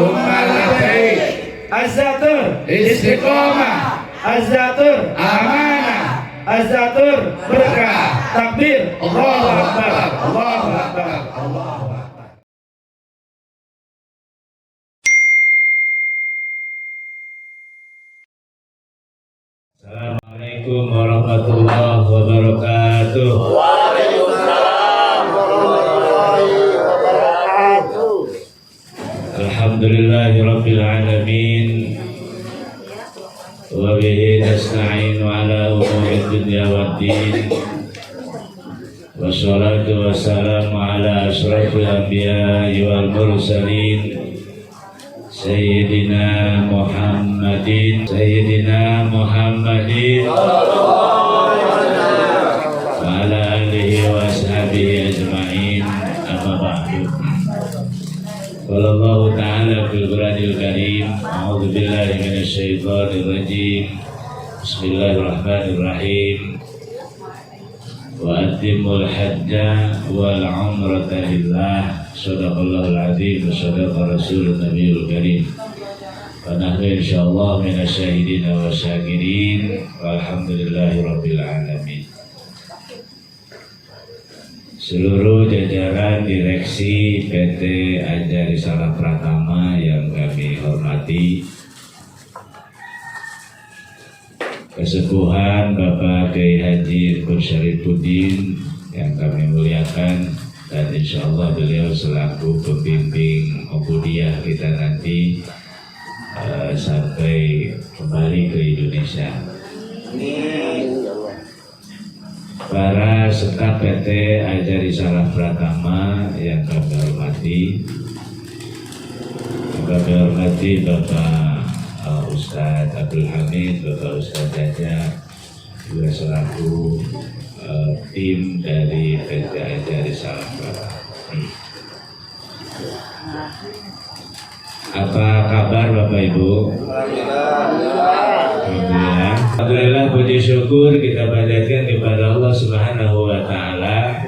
Allahumma labbaik. Az-Zatur Istiqomah. Az-Zatur Amanah. Az-Zatur berkah. Takbir. Allahu Akbar. Allahu Akbar. Allahu Akbar. Assalamualaikum warahmatullahi wabarakatuh. Waalaikumsalam warahmatullahi wabarakatuh. Alhamdulillahi rabbil alamin. Wa bihi nasta'inu ala umuri dunya waddin. Wassalatu wassalamu ala asyrafil anbiya'i wal mursalin. Sayyidina Muhammadin wa ala alihi wa ashabihi ajma'in, amma ba'du. Qala Allah ta'ala fil Qur'anil Karim, a'udzu billahi minasy syaithanir rajim. Bismillahirrahmanirrahim. Wa atimul hajja wal umrata lillah. Shadaqallahul azim wa shadaqa rasulun nabiyul karim. Wa nahnu insyaallah minasyahidin wa syakirin. Walhamdulillahi rabbil alamin. Seluruh jajaran direksi PT Anja Risalah Pratama yang kami hormati, kesepuhan Bapak Kiai Haji Kun Syarifuddin yang kami muliakan, dan insya Allah beliau selaku pembimbing Ubudiyah kita nanti sampai kembali ke Indonesia. Para staf PT Anja Risalah Pratama yang kami hormati Bapak Ustadz Abdul Hamid, Bapak Ustadz Jaja, juga selaku tim dari PT Anja Risalah Pratama. Apa kabar Bapak Ibu? Alhamdulillah, puji syukur kita panjatkan kepada Allah Subhanahu wa Ta'ala.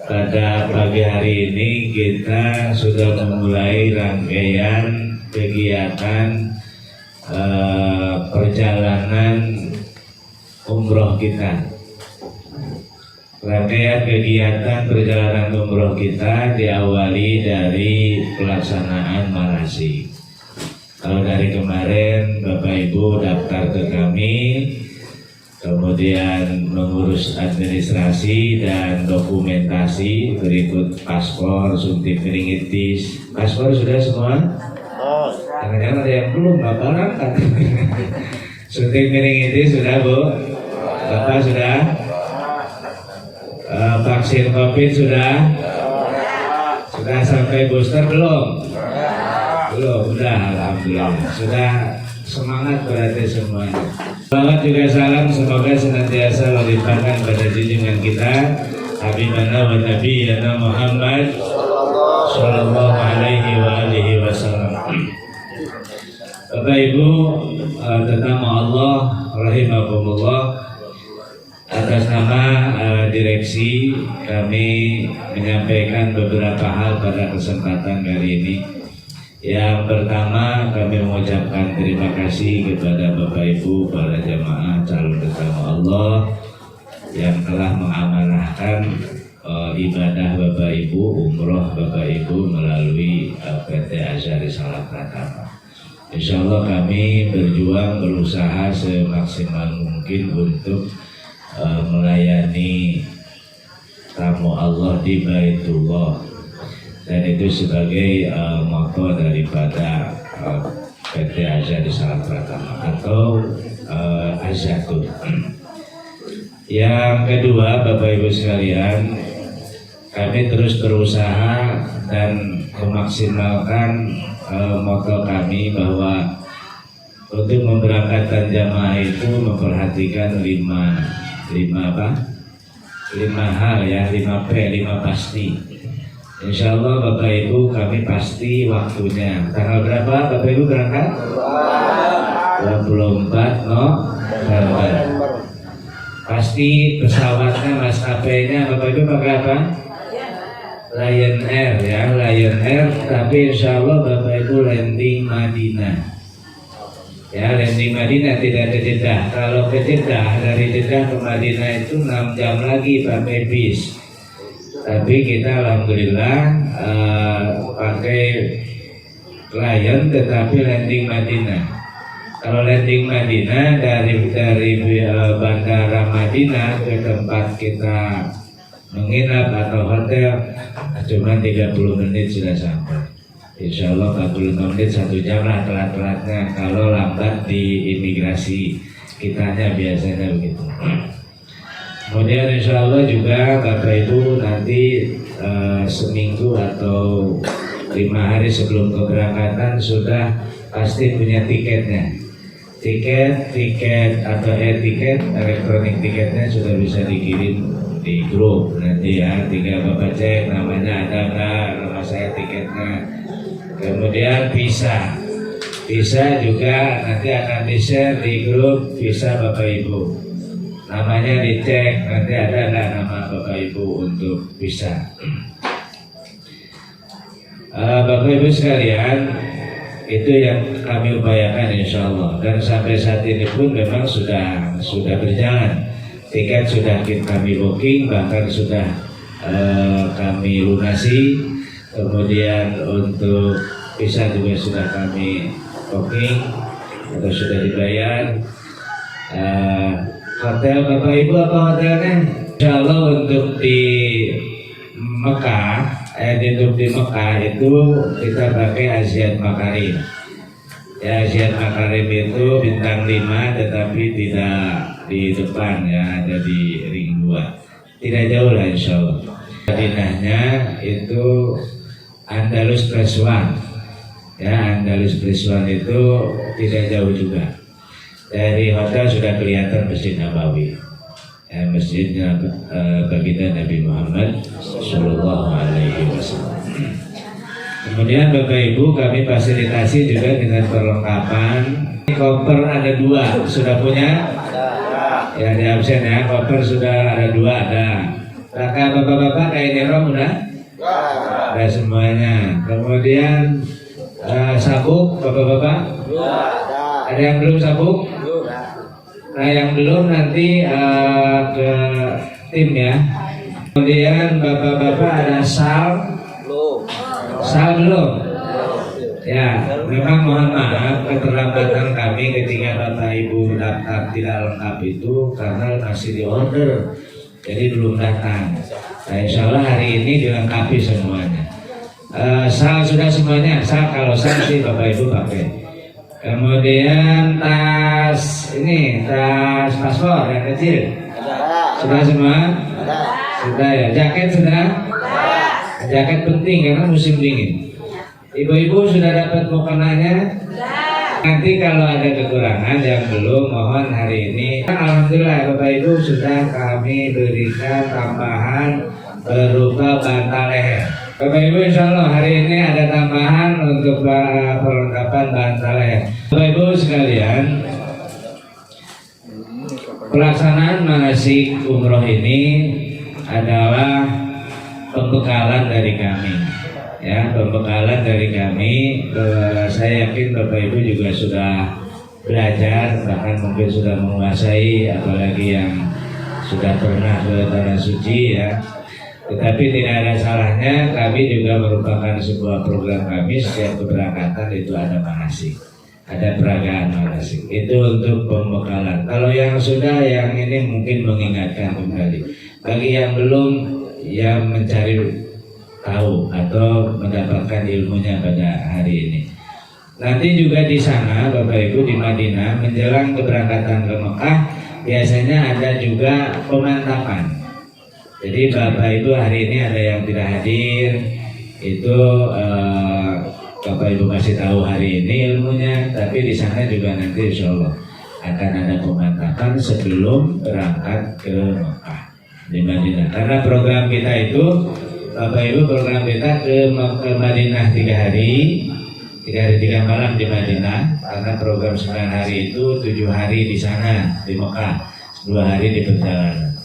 Pada pagi hari ini kita sudah memulai rangkaian kegiatan perjalanan umroh kita. Rangkaian kegiatan perjalanan umroh kita diawali dari pelaksanaan manasik. Kalau dari kemarin Bapak Ibu daftar ke kami, kemudian mengurus administrasi dan dokumentasi, berikut paspor, suntik meningitis. Paspor sudah semua? Jangan-jangan ada yang belum, Bapak kan? Suntik meningitis sudah Bu? Bapak sudah? Vaksin COVID sudah? Sudah sampai booster belum? Belum, udah, alhamdulillah. Sudah semangat berarti semuanya. Selamat juga salam semoga senantiasa melimpahkan pada junjungan kita Habibana wa Nabiyana Muhammad sallallahu alaihi wa alihi wasallam. Bapak Ibu, tetamu Allah rahimakumullah, atas nama direksi kami menyampaikan beberapa hal pada kesempatan kali ini. Yang pertama, kami mengucapkan terima kasih kepada Bapak Ibu para jamaah calon tetamu Allah yang telah mengamanahkan ibadah Bapak Ibu, umroh Bapak Ibu melalui PT Anja Risalah Pratama. Insya Allah kami berjuang berusaha semaksimal mungkin untuk melayani tamu Allah di Baitullah, dan itu sebagai moto daripada PT Anja Risalah Pratama atau Azatur. Yang kedua, Bapak Ibu sekalian, kami terus berusaha dan memaksimalkan moto kami bahwa untuk memberangkatkan jamaah itu memperhatikan lima hal ya, 5P, 5 pasti. Insya Allah Bapak Ibu kami pasti waktunya. Tanggal berapa Bapak Ibu berangkat? 24 November. Pasti pesawatnya, maskapainya Bapak Ibu pakai apa? Lion Air ya, Lion Air, tapi insya Allah Bapak Ibu landing Madinah. Ya, landing Madinah, tidak ke Jeddah. Kalau ke Jeddah, dari Jeddah ke Madinah itu 6 jam lagi pakai bis. Tapi kita alhamdulillah pakai Lion, tetapi landing Madinah. Kalau landing Madinah dari bandara Madinah ke tempat kita menginap atau hotel cuma 30 menit sudah sampai. Insya Allah 45 menit 1 jam lah telat-telatnya kalau lambat di imigrasi kitanya biasanya begitu. Kemudian insya Allah juga Bapak Ibu nanti seminggu atau 5 hari sebelum keberangkatan sudah pasti punya tiketnya. Tiket atau e-tiket, elektronik tiketnya sudah bisa dikirim di grup nanti ya, tinggal Bapak cek namanya ada nggak, nama saya tiketnya. Kemudian visa juga nanti akan di-share di grup visa Bapak Ibu, namanya dicek nanti ada nggak nama Bapak Ibu untuk visa. Bapak Ibu sekalian, itu yang kami upayakan insya Allah, dan sampai saat ini pun memang sudah berjalan. Tiket sudah kami booking, bahkan sudah kami lunasi. Kemudian untuk visa juga sudah kami booking atau sudah dibayar. Hotel Bapak Ibu apa hotelnya? Insya Allah untuk di Mekah, di Mekah itu kita pakai Aziat Makarim. Ya, Aziat Makarim itu bintang 5 tetapi tidak di depan ya, ada di ring 2. Tidak jauh lah insya Allah. Madinahnya itu Andalus Plus One. Ya, Andalus Plus One itu tidak jauh juga. Dari hotel sudah kelihatan Masjid Nabawi. Ya, masjidnya baginda Nabi Muhammad Sallallahu Alaihi Wasallam. Kemudian Bapak Ibu kami fasilitasi juga dengan perlengkapan. Koper ada 2, sudah punya? Ya, di absen ya, koper sudah ada 2 ada. Kakak bapak-bapak kain ihram udah? Ada semuanya. Kemudian sabuk bapak-bapak? Ada yang belum sabuk? Nah, yang belum nanti ke tim ya. Kemudian bapak-bapak ada sal belum? Ya, memang mohon maaf keterlambatan kami ketika Bapak Ibu daftar tidak lengkap itu karena masih di order, jadi belum datang. Nah, insya Allah hari ini dilengkapi semuanya. Sal sudah semuanya, kalau sal sih Bapak Ibu pakai. Kemudian tas paspor yang kecil sudah semua? Sudah ya. Jaket sudah? Jaket penting karena musim dingin. Ibu-ibu sudah dapat mukenanya? Nanti kalau ada kekurangan yang belum, mohon hari ini. Alhamdulillah Bapak Ibu sudah kami berikan tambahan berupa bantal leher. Bapak Ibu insya Allah hari ini ada tambahan untuk perlengkapan bantal leher. Bapak Ibu sekalian, pelaksanaan manasik umroh ini adalah pembekalan dari kami. Ya, pembekalan dari kami. Saya yakin Bapak Ibu juga sudah belajar, bahkan mungkin sudah menguasai, apalagi yang sudah pernah ke tanah suci ya. Tetapi tidak ada salahnya, kami juga merupakan sebuah program kami, setiap keberangkatan itu ada manasik, ada peragaan manasik. Itu untuk pembekalan. Kalau yang sudah, yang ini mungkin mengingatkan kembali. Bagi yang belum, yang mencari tahu atau mendapatkan ilmunya pada hari ini. Nanti juga di sana Bapak Ibu di Madinah menjelang keberangkatan ke Mekah biasanya ada juga pemantapan. Jadi Bapak Ibu hari ini ada yang tidak hadir, itu Bapak Ibu kasih tahu hari ini ilmunya, tapi di sana juga nanti insya Allah akan ada pemantapan sebelum berangkat ke Mekah di Madinah. Karena program kita itu Bapak Ibu program kita ke Madinah 3 hari 3 malam di Madinah, karena program 9 hari itu 7 hari di sana di Mekah, 2 hari di perjalanan.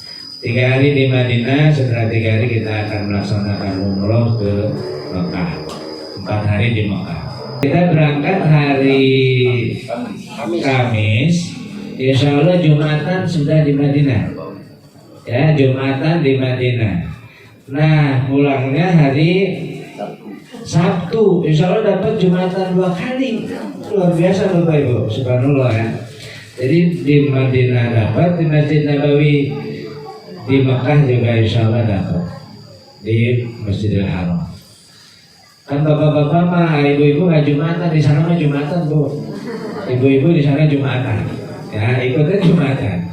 3 hari di Madinah, setelah 3 hari kita akan melaksanakan umroh ke Mekah. 4 hari di Mekah. Kita berangkat hari Kamis, insya Allah Jumatan sudah di Madinah. Ya, Jumatan di Madinah. Nah, pulangnya hari Sabtu, insya Allah dapat Jumatan 2 kali. Luar biasa Bapak Ibu, subhanallah ya. Jadi di Madinah dapat, di Masjid Nabawi, di Mekah juga insya Allah dapat, di Masjidil Haram. Kan bapak-bapak mah, ibu-ibu nggak Jumatan, di sana mah Jumatan Bu. Ibu-ibu di sana Jumatan, ya ikutnya Jumatan.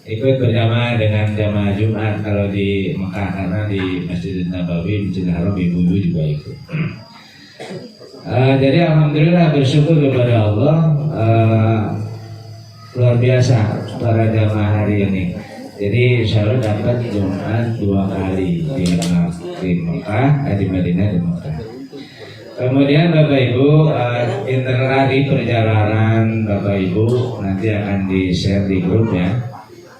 Ikut berjamaah dengan jamaah Jumat kalau di Mekah, karena di Masjid Nabawi, Masjidil Haram ibu-ibu juga ikut. Jadi alhamdulillah bersyukur kepada Allah, luar biasa para jamaah hari ini. Jadi insya Allah dapat Jumat 2 kali di Mekah, di Madinah, di Mekah. Kemudian Bapak Ibu, itinerari perjalanan Bapak Ibu nanti akan di-share di grup ya.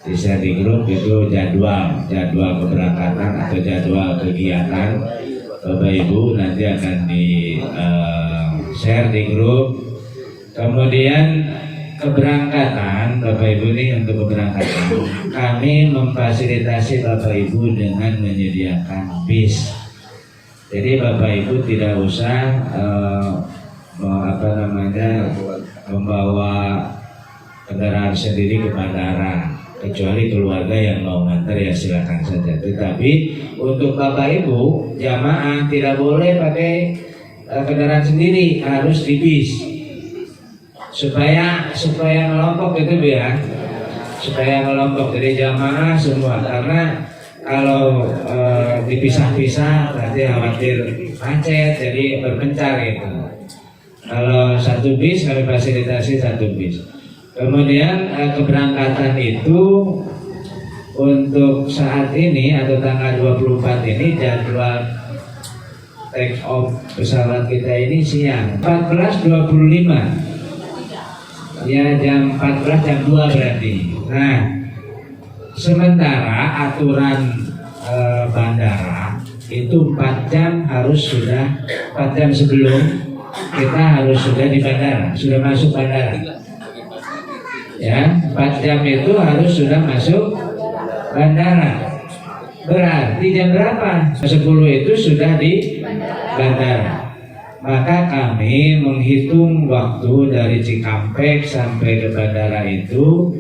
Di-share di grup itu jadwal keberangkatan atau jadwal kegiatan Bapak Ibu nanti akan di-share di grup. Kemudian keberangkatan Bapak Ibu ini, untuk keberangkatan kami memfasilitasi Bapak Ibu dengan menyediakan bis. Jadi Bapak Ibu tidak usah membawa kendaraan sendiri ke bandara, kecuali keluarga yang mau nganter ya silakan saja. Tetapi untuk Bapak Ibu jamaah tidak boleh pakai kendaraan sendiri, harus di bis. Supaya ngelompok gitu ya, supaya ngelompok dari jamaah semua, karena kalau dipisah-pisah nanti khawatir macet, jadi berpencar gitu. Kalau satu bis kami fasilitasi satu bis. Kemudian keberangkatan itu untuk saat ini atau tanggal 24 ini jadwal take off pesawat kita ini siang 14.25. Ya jam 14 jam 2 berarti. Nah, sementara aturan bandara itu 4 jam harus sudah, 4 jam sebelum kita harus sudah di bandara, sudah masuk bandara. Ya, 4 jam itu harus sudah masuk bandara. Berarti jam berapa? 10 itu sudah di bandara. Maka kami menghitung waktu dari Cikampek sampai ke bandara itu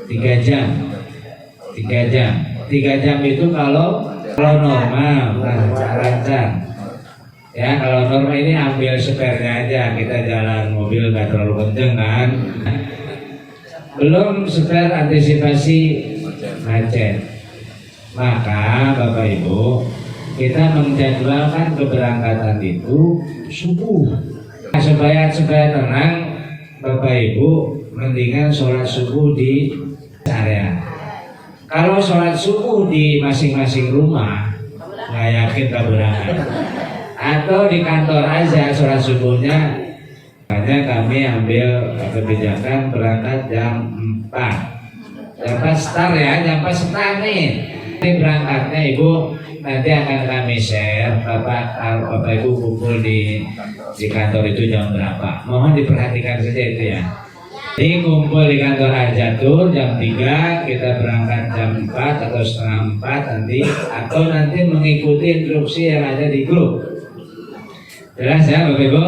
3 jam. 3 jam. 3 jam itu kalau normal, lancar. Ya, kalau normal ini ambil spare-nya aja, kita jalan mobil nggak terlalu kenceng kan. Belum spare antisipasi macet. Maka Bapak Ibu, kita menjadwalkan keberangkatan itu subuh. Supaya tenang, Bapak Ibu mendingan sholat subuh di area. Kalau sholat subuh di masing-masing rumah, nggak yakin tak berangkat. Atau di kantor aja sholat subuhnya. Makanya kami ambil kebijakan berangkat jam 4. Jam 4 start ya, jam 4 start nih. Ini berangkatnya Ibu nanti akan kami share. Bapak Ibu kumpul di kantor itu jam berapa. Mohon diperhatikan saja itu ya. Jadi kumpul di kantor Ajatur jam 3, kita berangkat jam 4 atau setengah 4 nanti, atau nanti mengikuti instruksi yang ada di grup. Jelas ya Bapak Ibu?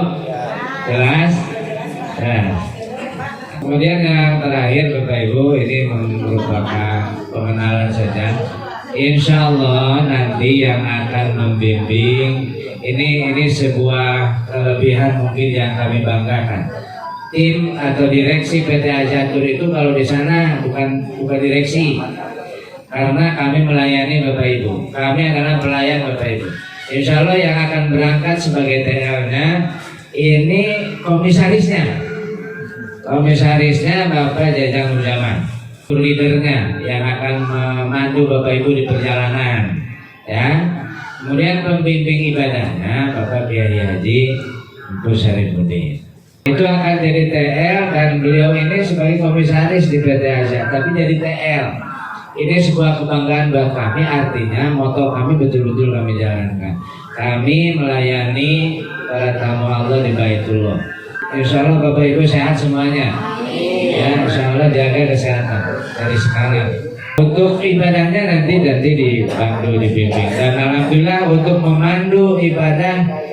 Jelas? Jelas. Kemudian yang terakhir Bapak Ibu, ini merupakan pengenalan saja. Insya Allah nanti yang akan membimbing ini sebuah kelebihan mungkin yang kami banggakan. Tim atau direksi PT Ajatur itu kalau di sana bukan direksi, karena kami melayani Bapak Ibu. Kami adalah pelayan Bapak Ibu. Insya Allah yang akan berangkat sebagai TL-nya ini komisarisnya. Komisarisnya Bapak Jajang Nurjaman. Leadernya yang akan memandu Bapak Ibu di perjalanan, ya. Kemudian pembimbing ibadahnya Bapak Kiai Haji Empu Syarifuddin. Itu akan jadi TL dan beliau ini sebagai komisaris di PT Aja, tapi jadi TL. Ini sebuah kebanggaan buat kami, artinya moto kami betul-betul kami jalankan. Kami melayani para tamu Allah di Baitullah. Insya Allah Bapak Ibu sehat semuanya. Ya, insya Allah jaga kesehatan dari sekarang. Untuk ibadahnya nanti dipandu, dibimbing. Dan alhamdulillah untuk memandu ibadah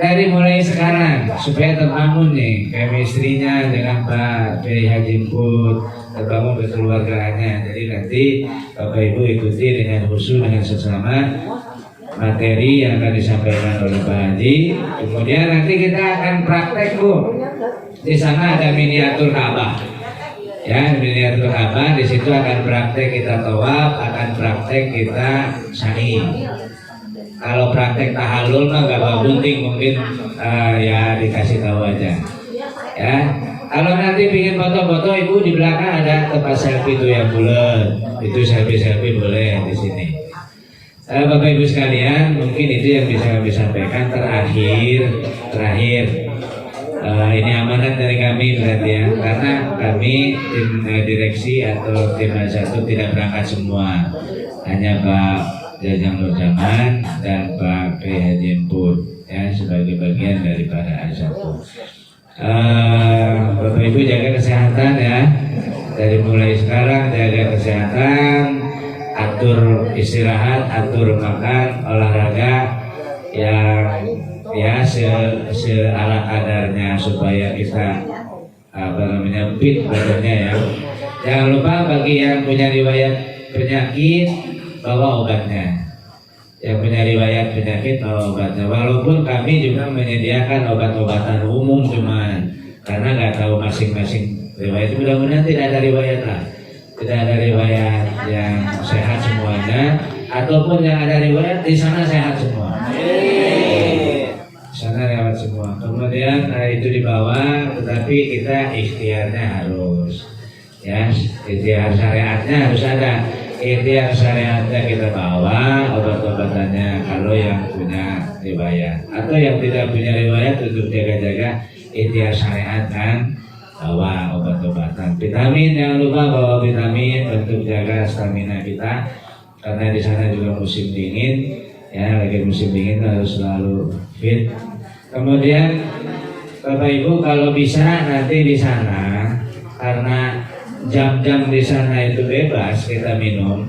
dari mulai sekarang supaya terbangun nih chemistry-nya dengan Pak Kiai Haji Put, terbangun kekeluargaannya. Jadi nanti Bapak Ibu ikuti dengan khusyuk, dengan seksama materi yang akan disampaikan oleh Pak Haji. Kemudian nanti kita akan praktek Bu. Di sana ada miniatur Ka'bah. Ya, miniatur Ka'bah. Di situ akan praktek kita tawaf, akan praktek kita sa'i. Kalau praktek tahallul mah gak bawa gunting, mungkin ya dikasih tahu aja. Ya, kalau nanti bikin foto-foto, Ibu di belakang ada tempat selfie itu yang bulat, itu selfie boleh di sini. Bapak Ibu sekalian, mungkin itu yang bisa kami sampaikan. Terakhir, ini amanat dari kami berarti ya, karena kami tim direksi atau tim A1 tidak berangkat semua, hanya Pak Jajang Nurjaman dan Pak Kiai Haji Put ya sebagai bagian daripada A1. Bapak Ibu jaga kesehatan ya, dari mulai sekarang jaga kesehatan, atur istirahat, atur makan, olahraga yang ya ala kadarnya supaya kita fit badannya ya. Jangan lupa bagi yang punya riwayat penyakit bawa obatnya. Yang punya riwayat penyakit bawa obatnya. Walaupun kami juga menyediakan obat-obatan umum cuman karena nggak tahu masing-masing riwayat. Mudah-mudahan tidak ada riwayat lah. Tidak ada riwayat yang sehat semuanya, ataupun yang ada riwayat di sana sehat semua. Di sana lewat semua. Kemudian itu dibawa, tetapi kita ikhtiarnya harus ya, ikhtiar syariatnya harus ada. Ikhtiar syariatnya kita bawa, obat-obatannya kalau yang punya riwayat, atau yang tidak punya riwayat untuk jaga-jaga ikhtiar syariat kan bawa obat-obatan. Vitamin jangan lupa bawa vitamin untuk jaga stamina kita, karena di sana juga musim dingin ya, lagi musim dingin harus selalu fit. Kemudian Bapak Ibu kalau bisa nanti di sana, karena jam-jam di sana itu bebas kita minum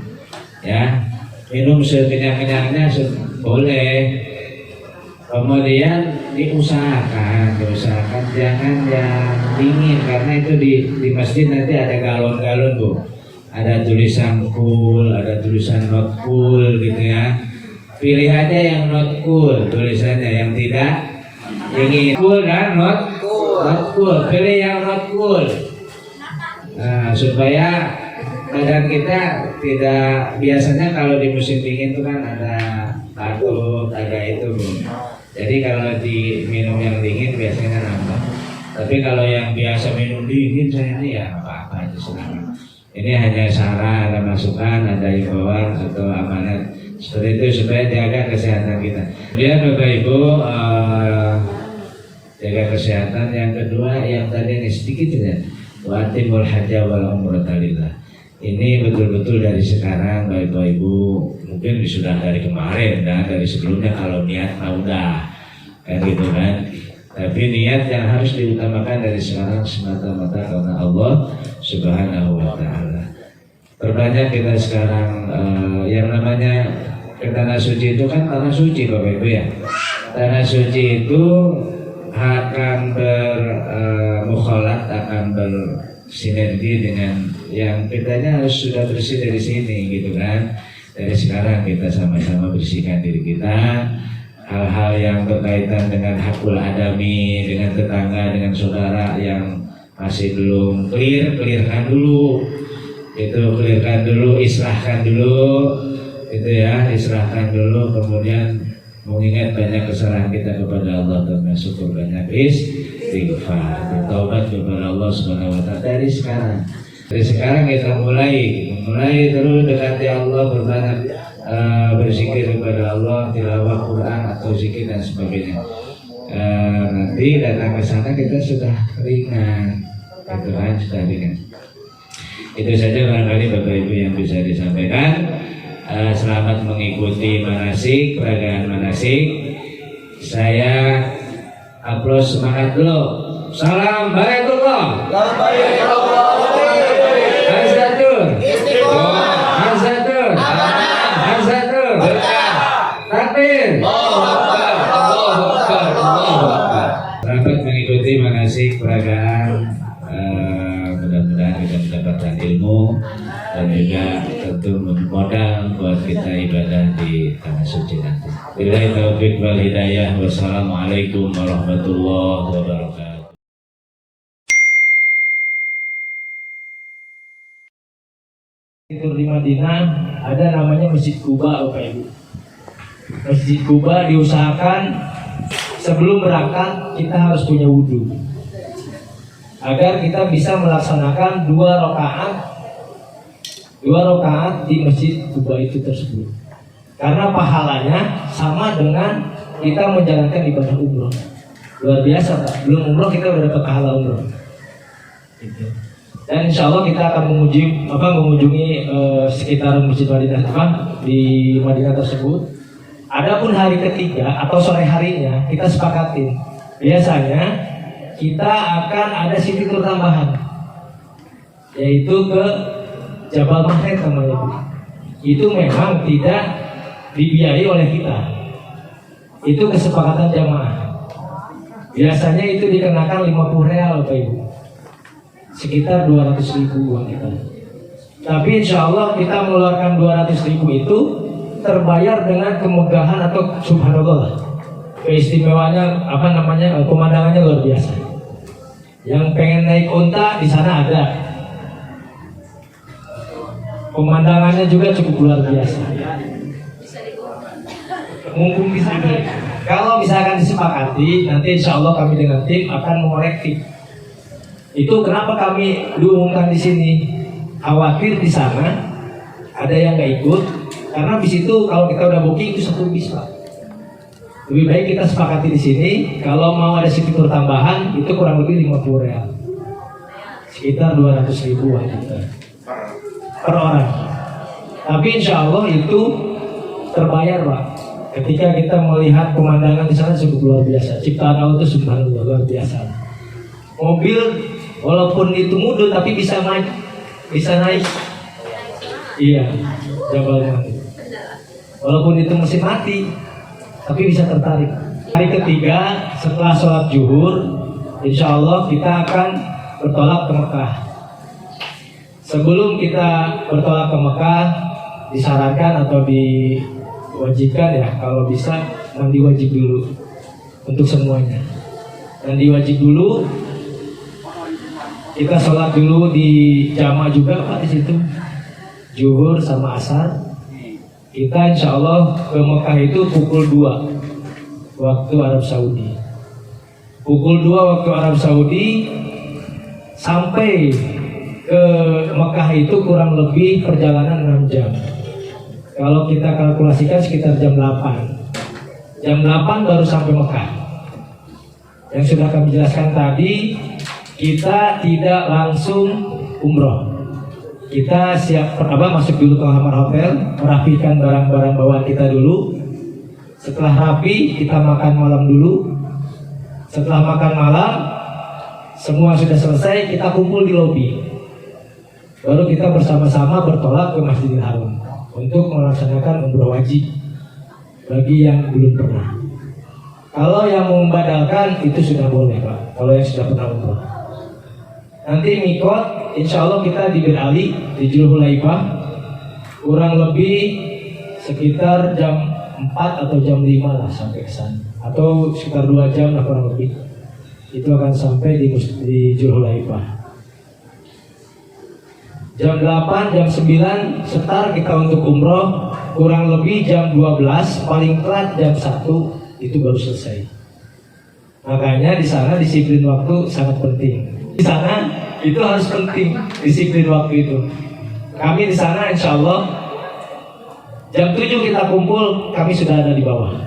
ya, minum sekenyang-kenyangnya boleh. Kemudian diusahakan jangan yang dingin, karena itu di masjid nanti ada galon-galon Bu, ada tulisan cool, ada tulisan not cool gitu ya. Pilih aja yang not cool tulisannya, yang tidak dingin. Cool kan, not cool, pilih yang not cool. Nah, supaya badan kita tidak, biasanya kalau di musim dingin itu kan ada batuk, ada itu Bu. Jadi kalau diminum yang dingin biasanya nambah. Tapi kalau yang biasa minum dingin saya ini ya apa-apa aja silakan. Ini hanya saran, ada masukan, ada himbauan atau amanat seperti itu supaya jaga kesehatan kita. Kemudian Bapak Ibu jaga kesehatan. Yang kedua yang tadi ini sedikit ya. Wa atimul hajja wal umrata lillah. Ini betul-betul dari sekarang Bapak Ibu, mungkin sudah dari kemarin dan dari sebelumnya kalau niat udah kan gitu kan. Tapi niat yang harus diutamakan dari sekarang semata-mata karena Allah Subhanahu wa taala. Perbanyak kita sekarang yang namanya ke tanah suci itu kan tanah suci Bapak Ibu ya. Tanah suci itu akan bermukhalat, akan bersinergi dengan yang kitanya harus sudah bersih dari sini gitu kan. Dari sekarang kita sama-sama bersihkan diri kita, hal-hal yang berkaitan dengan hakul adami, dengan tetangga, dengan saudara yang masih belum clearkan dulu, itu clearkan dulu, islahkan dulu, itu ya, islahkan dulu. Kemudian mengingat banyak kesalahan kita kepada Allah dan bersyukur banyak istighfar, bertaubat kepada Allah Subhanahu wa taala dari sekarang. Dari sekarang kita mulai terus dekati Allah, berbanyak berzikir kepada Allah, tilawah Quran atau zikir dan sebagainya. Nanti datang ke sana kita sudah ringan, gitu kan, sudah ringan. Itu saja barangkali Bapak Ibu yang bisa disampaikan. Selamat mengikuti manasik, peragaan manasik. Saya aplaus semangat dulu. Salam barakatullah. Azatur. Azatur. Azatur. Takbir. Selamat mengikuti manasik peragaan. Mudah-mudahan kita mendapatkan ilmu dan juga tentu modal buat kita ibadah di tanah suci nanti. Billahi taufiq wal hidayah. Wassalamualaikum warahmatullahi wabarakatuh. Itu di Madinah ada namanya Masjid Quba, Bapak Ibu. Masjid Quba diusahakan sebelum berangkat kita harus punya wudhu agar kita bisa melaksanakan 2 rakaat di Masjid Quba itu tersebut. Karena pahalanya sama dengan kita menjalankan ibadah umroh. Luar biasa, Pak. Belum umroh kita udah dapat pahala umroh. Gitu. Dan insya Allah kita akan mengunjungi sekitaran Masjid Madinah di Madinah tersebut. Adapun hari ketiga atau sore harinya kita sepakatin. Biasanya kita akan ada city tour tambahan, yaitu ke Jabal Mahret namanya. Itu memang tidak dibiayai oleh kita. Itu kesepakatan jamaah. Biasanya itu dikenakan 50 real, Bapak Ibu. Sekitar 200.000 uang kita. Tapi insya Allah kita mengeluarkan 200.000 itu terbayar dengan kemegahan atau subhanallah. Keistimewanya pemandangannya luar biasa. Yang pengen naik unta di sana ada. Pemandangannya juga cukup luar biasa. Mumpung di sana. Kalau misalkan disepakati, nanti insya Allah kami dengan tim akan mengoreksi. Itu kenapa kami diumumkan di sini. Khawatir di sana ada yang nggak ikut, karena bis itu kalau kita udah booking itu 1 bis, Pak. Lebih baik kita sepakati di sini. Kalau mau ada city tour tambahan itu kurang lebih 50 real, sekitar 200.000 uang kita per orang. Tapi insya Allah itu terbayar, Pak. Ketika kita melihat pemandangan di sana cukup luar biasa. Ciptaan Allah itu subhanallah luar biasa. Mobil walaupun itu mudul tapi bisa naik. Iya, Jabal Mahret. Walaupun itu mesin mati, tapi bisa tertarik. Hari ketiga setelah sholat zuhur, insya Allah kita akan bertolak ke Mekah. Sebelum kita bertolak ke Mekah, disarankan atau diwajibkan ya, kalau bisa mandi wajib dulu untuk semuanya. Mandi wajib dulu. Kita sholat dulu di jamaah juga, Pak, di situ. Zuhur sama asar. Kita insya Allah ke Mekah itu pukul 2 waktu Arab Saudi. Pukul 2 waktu Arab Saudi. Sampai ke Mekah itu kurang lebih perjalanan 6 jam. Kalau kita kalkulasikan sekitar jam 8. Jam 8 baru sampai Mekah. Yang sudah kami jelaskan tadi, kita tidak langsung umroh. Kita masuk dulu ke kamar hotel, merapikan barang-barang bawaan kita dulu. Setelah rapi, kita makan malam dulu. Setelah makan malam, semua sudah selesai, kita kumpul di lobi. Baru kita bersama-sama bertolak ke Masjidil Haram untuk melaksanakan umroh wajib bagi yang belum pernah. Kalau yang membadalkan itu sudah boleh, Pak. Kalau yang sudah pernah umroh. Nanti mikot, insya Allah kita di Bir Ali, di Zulhulaifah, kurang lebih sekitar jam 4 atau jam 5 lah sampai ke sana. Atau sekitar 2 jam lah kurang lebih. Itu akan sampai di Zulhulaifah. Jam 8, jam 9 setar kita untuk umroh, kurang lebih jam 12, paling telat jam 1 itu baru selesai. Makanya di sana disiplin waktu sangat penting. Di sana itu harus penting disiplin waktu itu. Kami di sana insya Allah jam 7 kita kumpul, kami sudah ada di bawah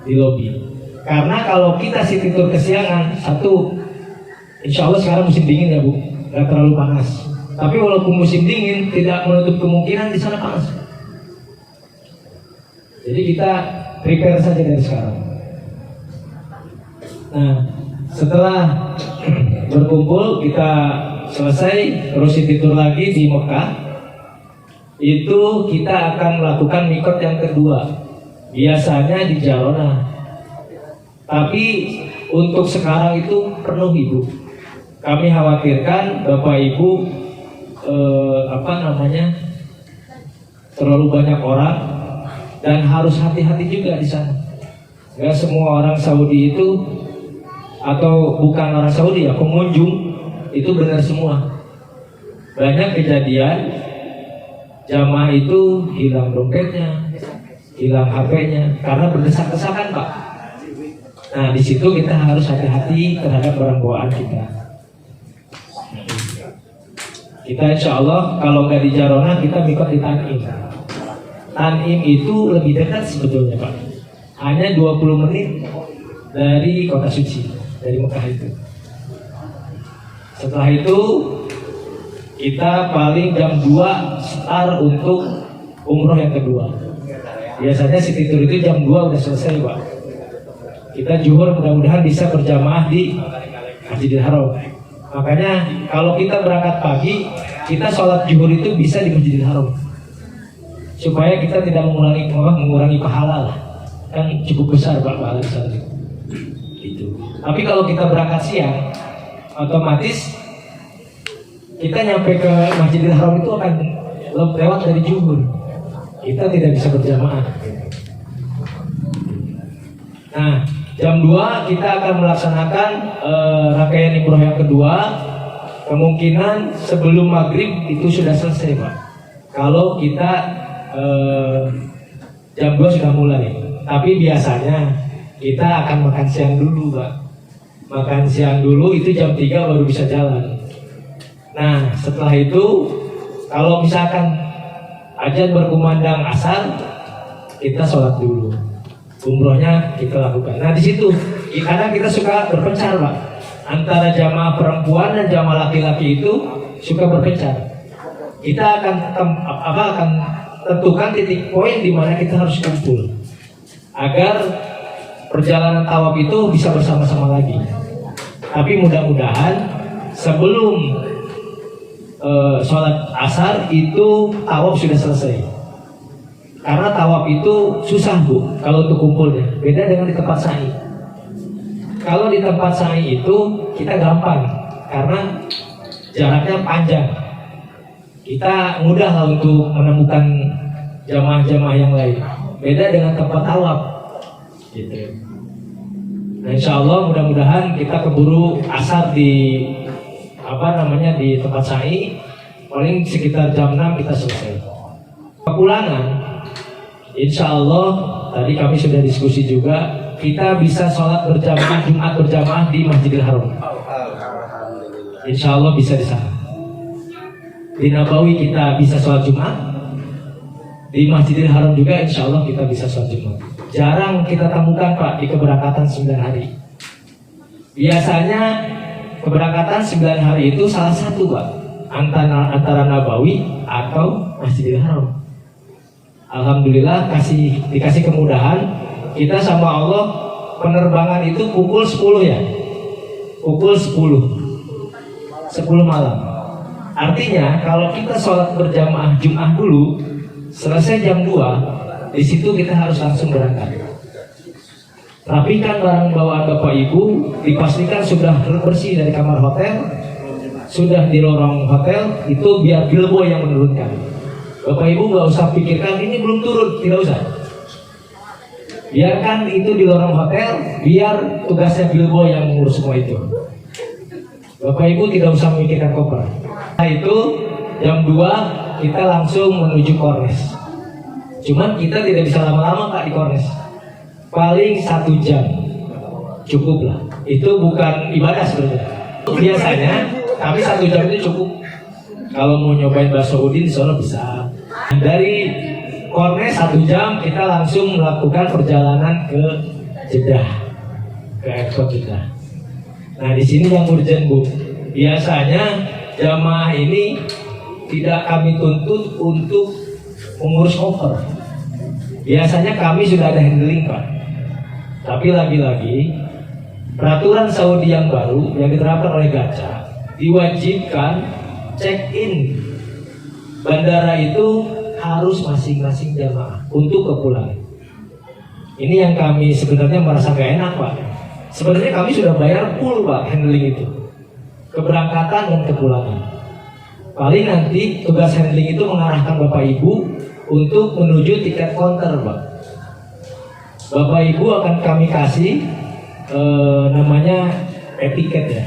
di lobi. Karena kalau kita city tour kesiangan, satu, insya Allah sekarang musim dingin ya Bu, nggak terlalu panas. Tapi walaupun musim dingin, tidak menutup kemungkinan di sana panas. Jadi kita prepare saja dari sekarang. Nah, setelah berkumpul kita selesai Rosidi Tour lagi di Mekah, itu kita akan melakukan mikot yang kedua, biasanya di Jarona. Tapi untuk sekarang itu penuh Ibu. Kami khawatirkan Bapak Ibu terlalu banyak orang dan harus hati-hati juga di sana. Gak semua orang Saudi itu, atau bukan orang Saudi ya, pengunjung itu benar semua. Banyak kejadian jamaah itu hilang dompetnya, hilang HP-nya karena berdesak-desakan Pak. Nah di situ kita harus hati-hati terhadap barang bawaan kita. Kita insya Allah kalau nggak di Jarona kita mikot di Tanim. Tanim itu lebih dekat sebetulnya Pak. Hanya 20 menit dari kota suci, dari Mekah itu. Setelah itu kita paling jam 2 start untuk umroh yang kedua. Biasanya city tour itu jam 2 udah selesai Pak. Kita zuhur mudah-mudahan bisa berjamaah di Masjidil Haram. Makanya kalau kita berangkat pagi, kita sholat zuhur itu bisa di Masjidil Haram. Supaya kita tidak mengurangi pahala lah. Kan cukup besar Pak pahala besar itu. Tapi kalau kita berangkat siang, otomatis kita nyampe ke Masjidil Haram itu akan lewat dari zuhur. Kita tidak bisa berjamaah. Nah, jam 2 kita akan melaksanakan rangkaian umroh yang kedua. Kemungkinan sebelum maghrib itu sudah selesai Pak. Kalau kita jam 2 sudah mulai. Tapi biasanya kita akan makan siang dulu Pak. Makan siang dulu itu jam 3 baru bisa jalan. Nah setelah itu kalau misalkan azan berkumandang asar, kita sholat dulu, umrohnya kita lakukan. Nah di situ kadang kita suka berpencar Pak, antara jamaah perempuan dan jamaah laki-laki itu suka berpencar. Kita akan tentukan titik poin di mana kita harus kumpul agar perjalanan tawaf itu bisa bersama-sama lagi. Tapi mudah-mudahan sebelum sholat asar itu tawaf sudah selesai. Karena tawaf itu susah Bu kalau untuk kumpulnya. Beda dengan di tempat sa'i. Kalau di tempat sa'i itu kita gampang karena jaraknya panjang. Kita mudah lah untuk menemukan jamaah-jamaah yang lain. Beda dengan tempat tawaf. Gitu. Nah, insya Allah mudah-mudahan kita keburu asar di di tempat sa'i, paling sekitar jam 6 kita selesai. Kepulangan, insya Allah tadi kami sudah diskusi juga, kita bisa sholat berjamaah Jumat berjamaah di Masjidil Haram. Insya Allah bisa di sana. Di Nabawi kita bisa sholat Jumat, di Masjidil Haram juga insya Allah kita bisa sholat Jumat. Jarang kita temukan Pak di keberangkatan 9 hari. Biasanya keberangkatan 9 hari itu salah satu Pak, antara Nabawi atau Masjidil Haram. Alhamdulillah dikasih kemudahan, kita sama Allah penerbangan itu pukul 10 ya. Pukul 10 malam. Artinya kalau kita sholat berjamaah Jumat dulu, selesai jam 2, di situ kita harus langsung berangkat. Rapikan barang bawaan Bapak Ibu, dipastikan sudah bersih dari kamar hotel, sudah di lorong hotel, itu biar billboy yang menurunkan. Bapak Ibu nggak usah pikirkan ini belum turun, tidak usah. Biarkan itu di lorong hotel, biar tugasnya billboy yang mengurus semua itu. Bapak Ibu tidak usah memikirkan koper. Nah itu jam 2 kita langsung menuju Kornes. Cuman kita tidak bisa lama-lama Kak di Kornes. Paling 1 jam cukup lah. Itu bukan ibadah sebenarnya. Biasanya, tapi 1 jam itu cukup. Kalau mau nyobain bakso udin di sana bisa. Dari Kornes 1 jam kita langsung melakukan perjalanan ke Jeddah, ke airport Jeddah. Nah di sini yang urgent Bu. Biasanya jamaah ini tidak kami tuntut untuk mengurus koper. Biasanya kami sudah ada handling Pak. Tapi lagi-lagi peraturan Saudi yang baru yang diterapkan oleh Gaca diwajibkan check-in bandara itu harus masing-masing jamaah untuk kepulangan. Ini yang kami sebenarnya merasa gak enak Pak. Sebenarnya kami sudah bayar full Pak handling itu, keberangkatan dan kepulangan. Paling nanti tugas handling itu mengarahkan Bapak Ibu untuk menuju tiket counter Pak. Bapak Ibu akan kami kasih namanya etiket ya.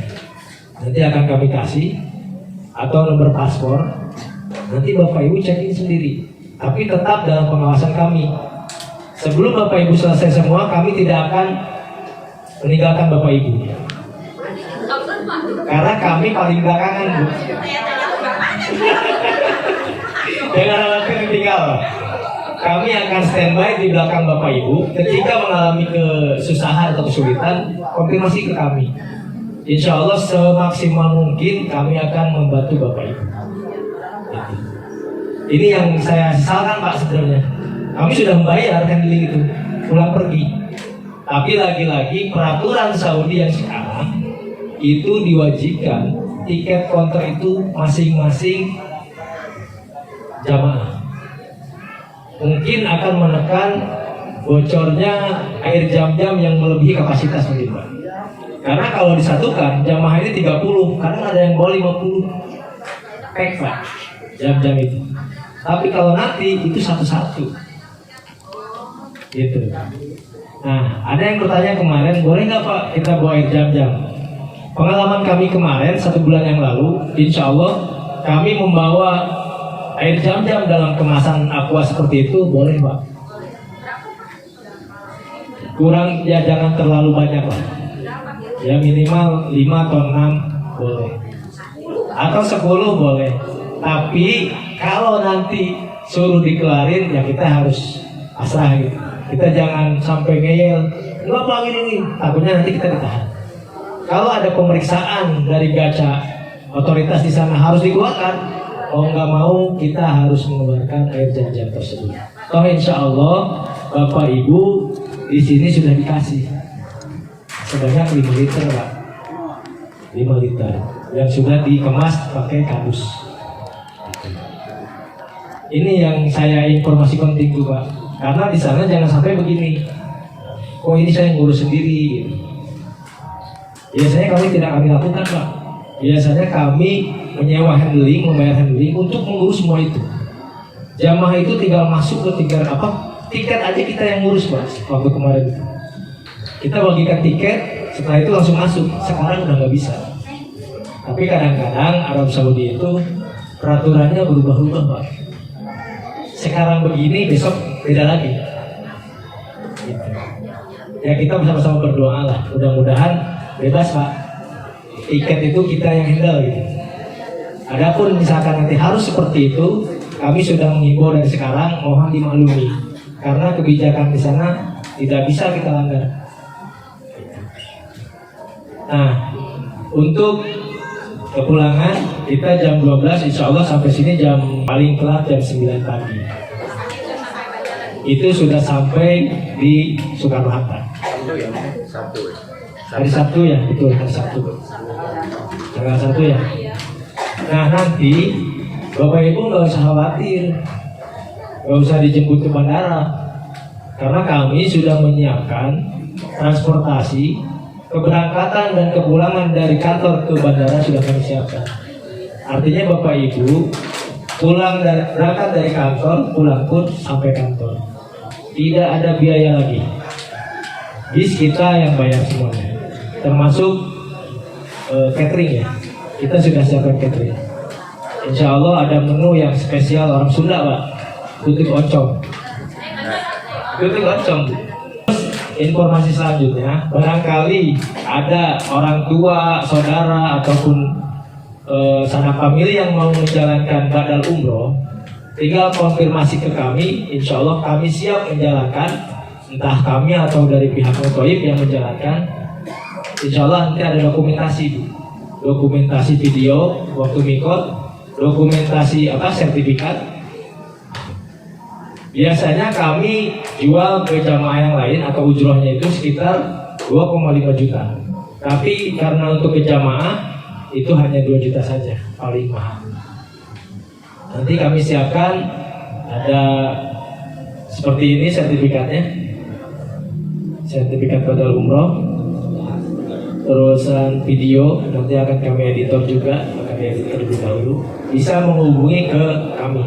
Nanti akan kami kasih atau nomor paspor. Nanti Bapak Ibu check-in sendiri, tapi tetap dalam pengawasan kami. Sebelum Bapak Ibu selesai semua, kami tidak akan meninggalkan Bapak Ibu. Karena kami paling belakangan Bu. Jangan khawatir tinggal. Kami akan standby di belakang Bapak Ibu. Ketika mengalami kesusahan atau kesulitan, konfirmasi ke kami. Insya Allah semaksimal mungkin kami akan membantu Bapak Ibu. Ini yang saya sesalkan Pak sebenarnya. Kami sudah membayar handling itu, pulang pergi. Tapi lagi-lagi peraturan Saudi yang sekarang itu diwajibkan tiket counter itu masing-masing jamaah. Mungkin akan menekan bocornya air jam-jam yang melebihi kapasitas mungkin Pak. Karena kalau disatukan jamaah ini 30, kadang ada yang bawa 50 pack Pak, jam-jam itu. Tapi kalau nanti itu satu-satu gitu. Nah, ada yang bertanya kemarin, boleh nggak Pak kita bawa air jam-jam? Pengalaman kami kemarin 1 bulan yang lalu, insya Allah kami membawa air jam-jam dalam kemasan aqua seperti itu, boleh Pak. Kurang ya, jangan terlalu banyak Pak. Ya minimal 5 atau 6 boleh. Atau 10 boleh. Tapi kalau nanti suruh dikelarin ya kita harus pasrah gitu. Kita jangan sampai ngeyel, nggak pelangin ini, takutnya nanti kita ditahan. Kalau ada pemeriksaan dari Gaca, otoritas di sana harus dikeluarkan. Oh nggak mau, kita harus mengeluarkan air jam-jam tersebut. Toh insya Allah Bapak Ibu di sini sudah dikasih sebanyak 5 liter Pak, 5 liter yang sudah dikemas pakai kardus. Ini yang saya informasikan tinggi Pak. Karena di sana jangan sampai begini, oh ini saya ngurus sendiri. Biasanya kami tidak kami lakukan Pak. Biasanya kami menyewa handling, membayar handling untuk mengurus semua itu. Jamaah itu tinggal masuk ke tiket aja kita yang ngurus Pak. Waktu kemarin itu kita bagikan tiket, setelah itu langsung masuk. Sekarang udah nggak bisa. Tapi kadang-kadang Arab Saudi itu peraturannya berubah-ubah Pak. Sekarang begini, besok beda lagi. Gitu. Ya kita bersama-sama berdoa lah, mudah-mudahan bebas Pak. Tiket itu kita yang handle gitu. Adapun misalkan nanti harus seperti itu, kami sudah mengimbau dari sekarang, mohon dimaklumi. Karena kebijakan di sana tidak bisa kita langgar. Nah, untuk kepulangan kita jam 12, insya Allah sampai sini jam paling telat jam 9 pagi. Itu sudah sampai di Soekarno-Hatta. Hari Sabtu ya, betul hari Sabtu. Tanggal 1 ya. Nah nanti Bapak Ibu nggak usah khawatir, nggak usah dijemput ke bandara, karena kami sudah menyiapkan transportasi keberangkatan dan kepulangan dari kantor ke bandara sudah kami siapkan. Artinya Bapak Ibu berangkat dari kantor, pulang pun sampai kantor. Tidak ada biaya lagi. Bis kita yang bayar semuanya, termasuk catering ya. Kita sudah siapkan catering. Insya Allah ada menu yang spesial orang Sunda Pak, tutuk oncom. Tutuk oncom. Informasi selanjutnya, barangkali ada orang tua, saudara ataupun sanak famili yang mau menjalankan badal umroh, tinggal konfirmasi ke kami. Insya Allah kami siap menjalankan, entah kami atau dari pihak Mutoib yang menjalankan. Insya Allah nanti ada dokumentasi video waktu mikot, dokumentasi sertifikat. Biasanya kami jual ke jamaah yang lain atau ujrohnya itu sekitar 2,5 juta. Tapi karena untuk ke jamaah itu hanya 2 juta saja paling mahal. Nanti kami siapkan ada seperti ini sertifikatnya, sertifikat badal umroh, terusan video nanti akan kami editor juga, akan diedit terlebih dahulu, bisa menghubungi ke kami.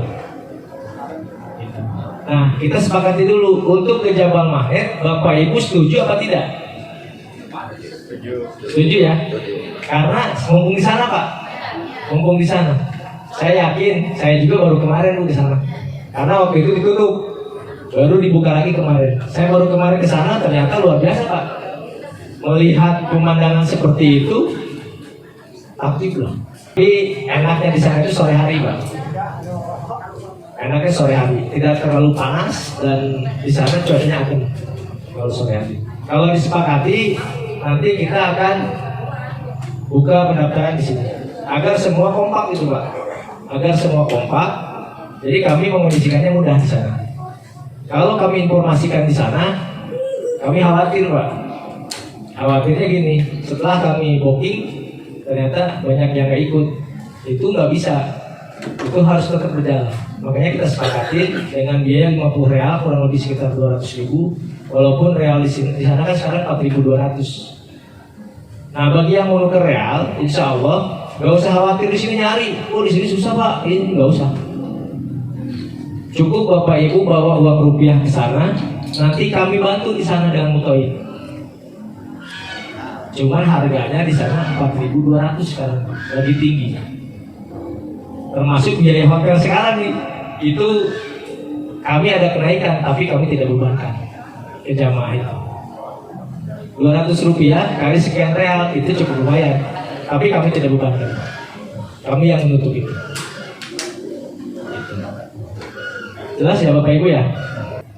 Nah, kita sepakati dulu untuk ke Jabal Mahnet, Bapak Ibu setuju apa tidak? Setuju ya? Karena mumpung di sana Pak, mumpung di sana. Saya yakin, saya juga baru kemarin di sana. Karena waktu itu ditutup, baru dibuka lagi kemarin. Saya baru kemarin ke sana, ternyata luar biasa Pak. Melihat pemandangan seperti itu, aktif loh. Tapi enaknya di sana itu sore hari Pak. Enaknya sore hari, tidak terlalu panas dan di sana cuacanya adem kalau sore hari. Kalau disepakati, nanti kita akan buka pendaftaran di sini agar semua kompak itu Pak, agar semua kompak. Jadi kami mengondisikannya mudah di sana. Kalau kami informasikan di sana, kami khawatir Pak. Khawatirnya gini, setelah kami booking, ternyata banyak yang nggak ikut. Itu nggak bisa. Itu harus tetap berjalan. Makanya kita sepakati dengan biaya 50 real, kurang lebih sekitar 200.000. Walaupun real di sana kan sekarang 4.200. Nah, bagi yang mau nuker real, insya Allah nggak usah khawatir di sini nyari. Oh, di sini susah Pak. Ini nggak usah. Cukup Bapak Ibu bawa uang rupiah ke sana, nanti kami bantu di sana dengan mutoib. Cuman harganya di sana 4.200 sekarang, lebih tinggi. Termasuk biaya hotel sekarang nih, itu kami ada kenaikan, tapi kami tidak bebankan ke jamaah itu. 200 rupiah kali sekian real itu cukup lumayan, tapi kami tidak bebankan. Kami yang menutup itu. Jelas ya Bapak Ibu ya?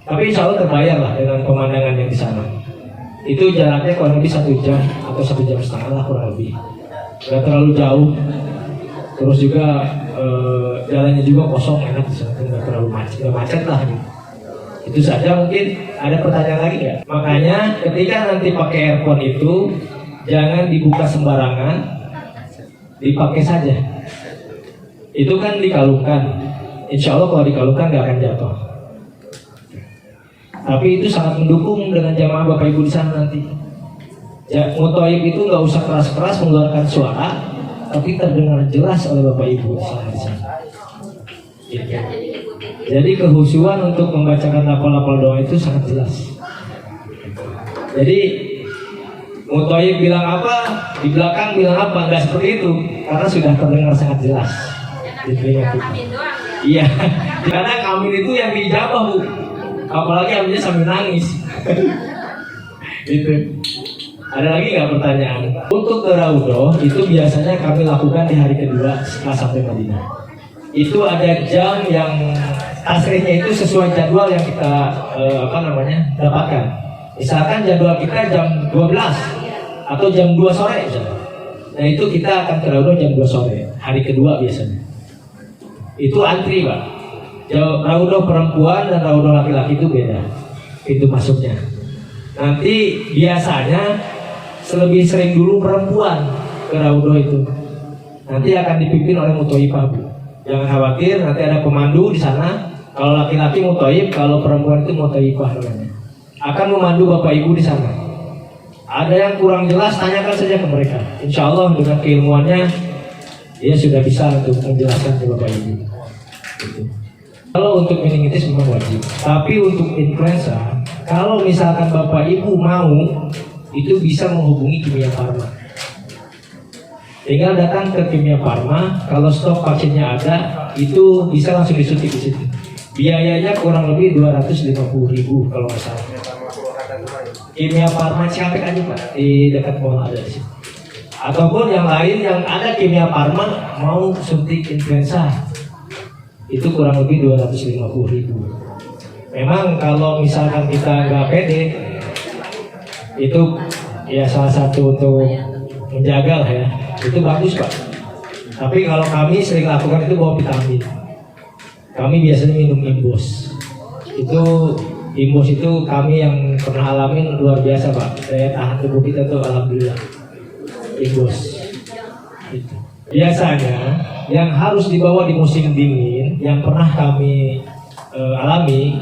Tapi insya Allah terbayar lah dengan pemandangan yang di sana. Itu jaraknya kurang lebih 1 jam atau 1,5 jam lah kurang lebih. Gak terlalu jauh. Terus juga jalannya juga kosong, enak di sana, nggak terlalu macet, nggak macet lah gitu. Itu saja. Mungkin ada pertanyaan lagi nggak? Makanya ketika nanti pakai earphone itu jangan dibuka sembarangan, dipakai saja. Itu kan dikalungkan. Insya Allah kalau dikalungkan nggak akan jatuh. Tapi itu sangat mendukung dengan jamaah Bapak Ibu di sana nanti. Mutoib itu nggak usah keras-keras mengeluarkan suara, tapi terdengar jelas oleh Bapak Ibu di sana. Gitu. Jadi kehusuan untuk membacakan lafal-lafal doa itu sangat jelas. Jadi mutoib bilang apa, di belakang bilang apa, nggak seperti itu, karena sudah terdengar sangat jelas. Iya, karena amin itu yang dijabah Bu, apalagi aminnya sambil nangis. Gitu. Ada lagi nggak pertanyaan? Untuk ke Raudhoh itu biasanya kami lakukan di hari kedua setelah sampai Madinah. Itu ada jam yang aslinya itu sesuai jadwal yang kita dapatkan. Misalkan jadwal kita jam 12 atau jam 2 sore misalnya. Nah itu kita akan ke Raudhoh jam 2 sore, hari kedua biasanya. Itu antri Pak. Raudhoh perempuan dan Raudhoh laki-laki itu beda pintu masuknya. Nanti biasanya lebih sering dulu perempuan ke Raudhoh itu. Nanti akan dipimpin oleh mutoibah Bu. Jangan khawatir, nanti ada pemandu di sana. Kalau laki-laki mutoib, kalau perempuan itu mutoibah namanya. Akan memandu Bapak Ibu di sana. Ada yang kurang jelas, tanyakan saja ke mereka. Insya Allah dengan keilmuannya dia sudah bisa untuk menjelaskan ke Bapak Ibu. Gitu. Kalau untuk meningitis memang wajib. Tapi untuk influenza, kalau misalkan Bapak Ibu mau, itu bisa menghubungi Kimia Farma. Tinggal datang ke Kimia Farma, kalau stok vaksinnya ada, itu bisa langsung disuntik di situ. Biayanya kurang lebih 250.000 kalau nggak salah. Kimia Farma Cikampek aja Pak, di dekat mall ada di situ. Ataupun yang lain yang ada Kimia Farma mau suntik influenza, itu kurang lebih 250.000. Memang kalau misalkan kita nggak pede, itu ya salah satu untuk menjaga lah ya. Itu bagus Pak. Tapi kalau kami sering lakukan itu bawa vitamin. Kami biasanya minum Imbos. Imbos itu kami yang pernah alamin luar biasa Pak. Daya tahan tubuh kita tuh alhamdulillah. Imbos. Gitu. Biasanya yang harus dibawa di musim dingin yang pernah kami alami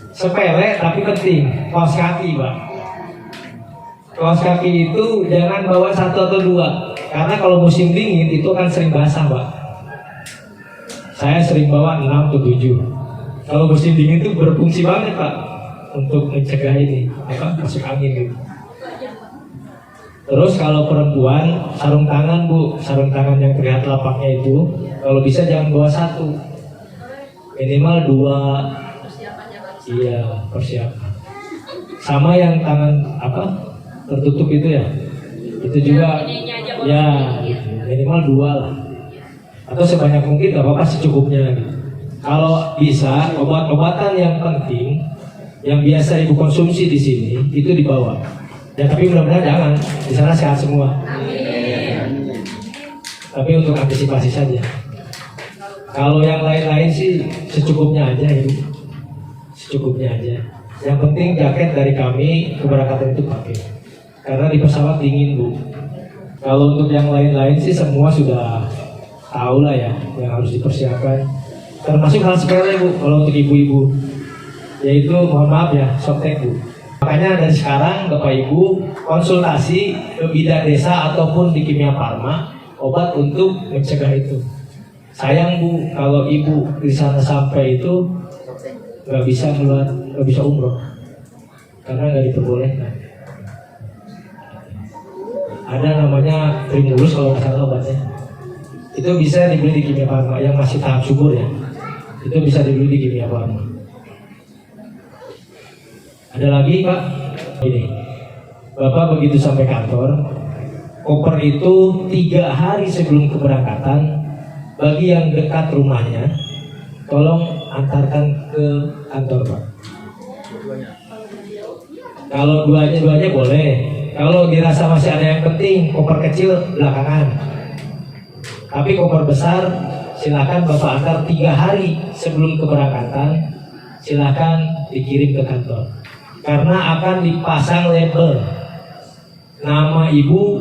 sepele tapi penting, kaos kaki Pak. Kaos kaki itu jangan bawa 1 atau 2 karena kalau musim dingin itu akan sering basah Pak. Saya sering bawa 6 atau 7. Kalau musim dingin itu berfungsi banget Pak untuk mencegah ini masuk angin gitu. Terus kalau perempuan sarung tangan Bu, sarung tangan yang terlihat lapaknya itu kalau bisa jangan bawa 1, minimal 2. Iya, persiapan. Sama yang tangan tertutup itu ya, itu juga ya gitu. Minimal 2 lah, atau sebanyak mungkin gak apa-apa secukupnya gitu. Kalau bisa obat-obatan yang penting yang biasa ibu konsumsi di sini itu dibawa. Ya tapi mudah-mudahan jangan, di sana sehat semua. Tapi untuk antisipasi saja. Kalau yang lain-lain sih secukupnya aja ibu, secukupnya aja. Yang penting jaket dari kami keberangkatan itu pakai. Karena di pesawat dingin Bu. Kalau untuk yang lain-lain sih semua sudah tahu lah ya yang harus dipersiapkan. Termasuk hal sepele Bu, kalau untuk ibu-ibu, yaitu mohon maaf ya, softtek Bu. Makanya dari sekarang Bapak Ibu konsultasi ke bidan desa ataupun di Kimia Farma obat untuk mencegah itu. Sayang Bu, kalau ibu di sana sampai itu nggak bisa keluar, nggak bisa umroh karena nggak diperbolehkan. Ada namanya Primulus kalau nggak salah obatnya. Itu bisa dibeli di Kimia Farma yang masih tahap subur ya. Itu bisa dibeli di Kimia Farma. Ada lagi Pak, ini Bapak begitu sampai kantor, koper itu 3 hari sebelum keberangkatan. Bagi yang dekat rumahnya, tolong antarkan ke kantor Pak. Kalau duanya boleh. Kalau dirasa masih ada yang penting, koper kecil belakangan. Tapi koper besar silakan Bapak antar 3 hari sebelum keberangkatan. Silakan dikirim ke kantor. Karena akan dipasang label nama ibu,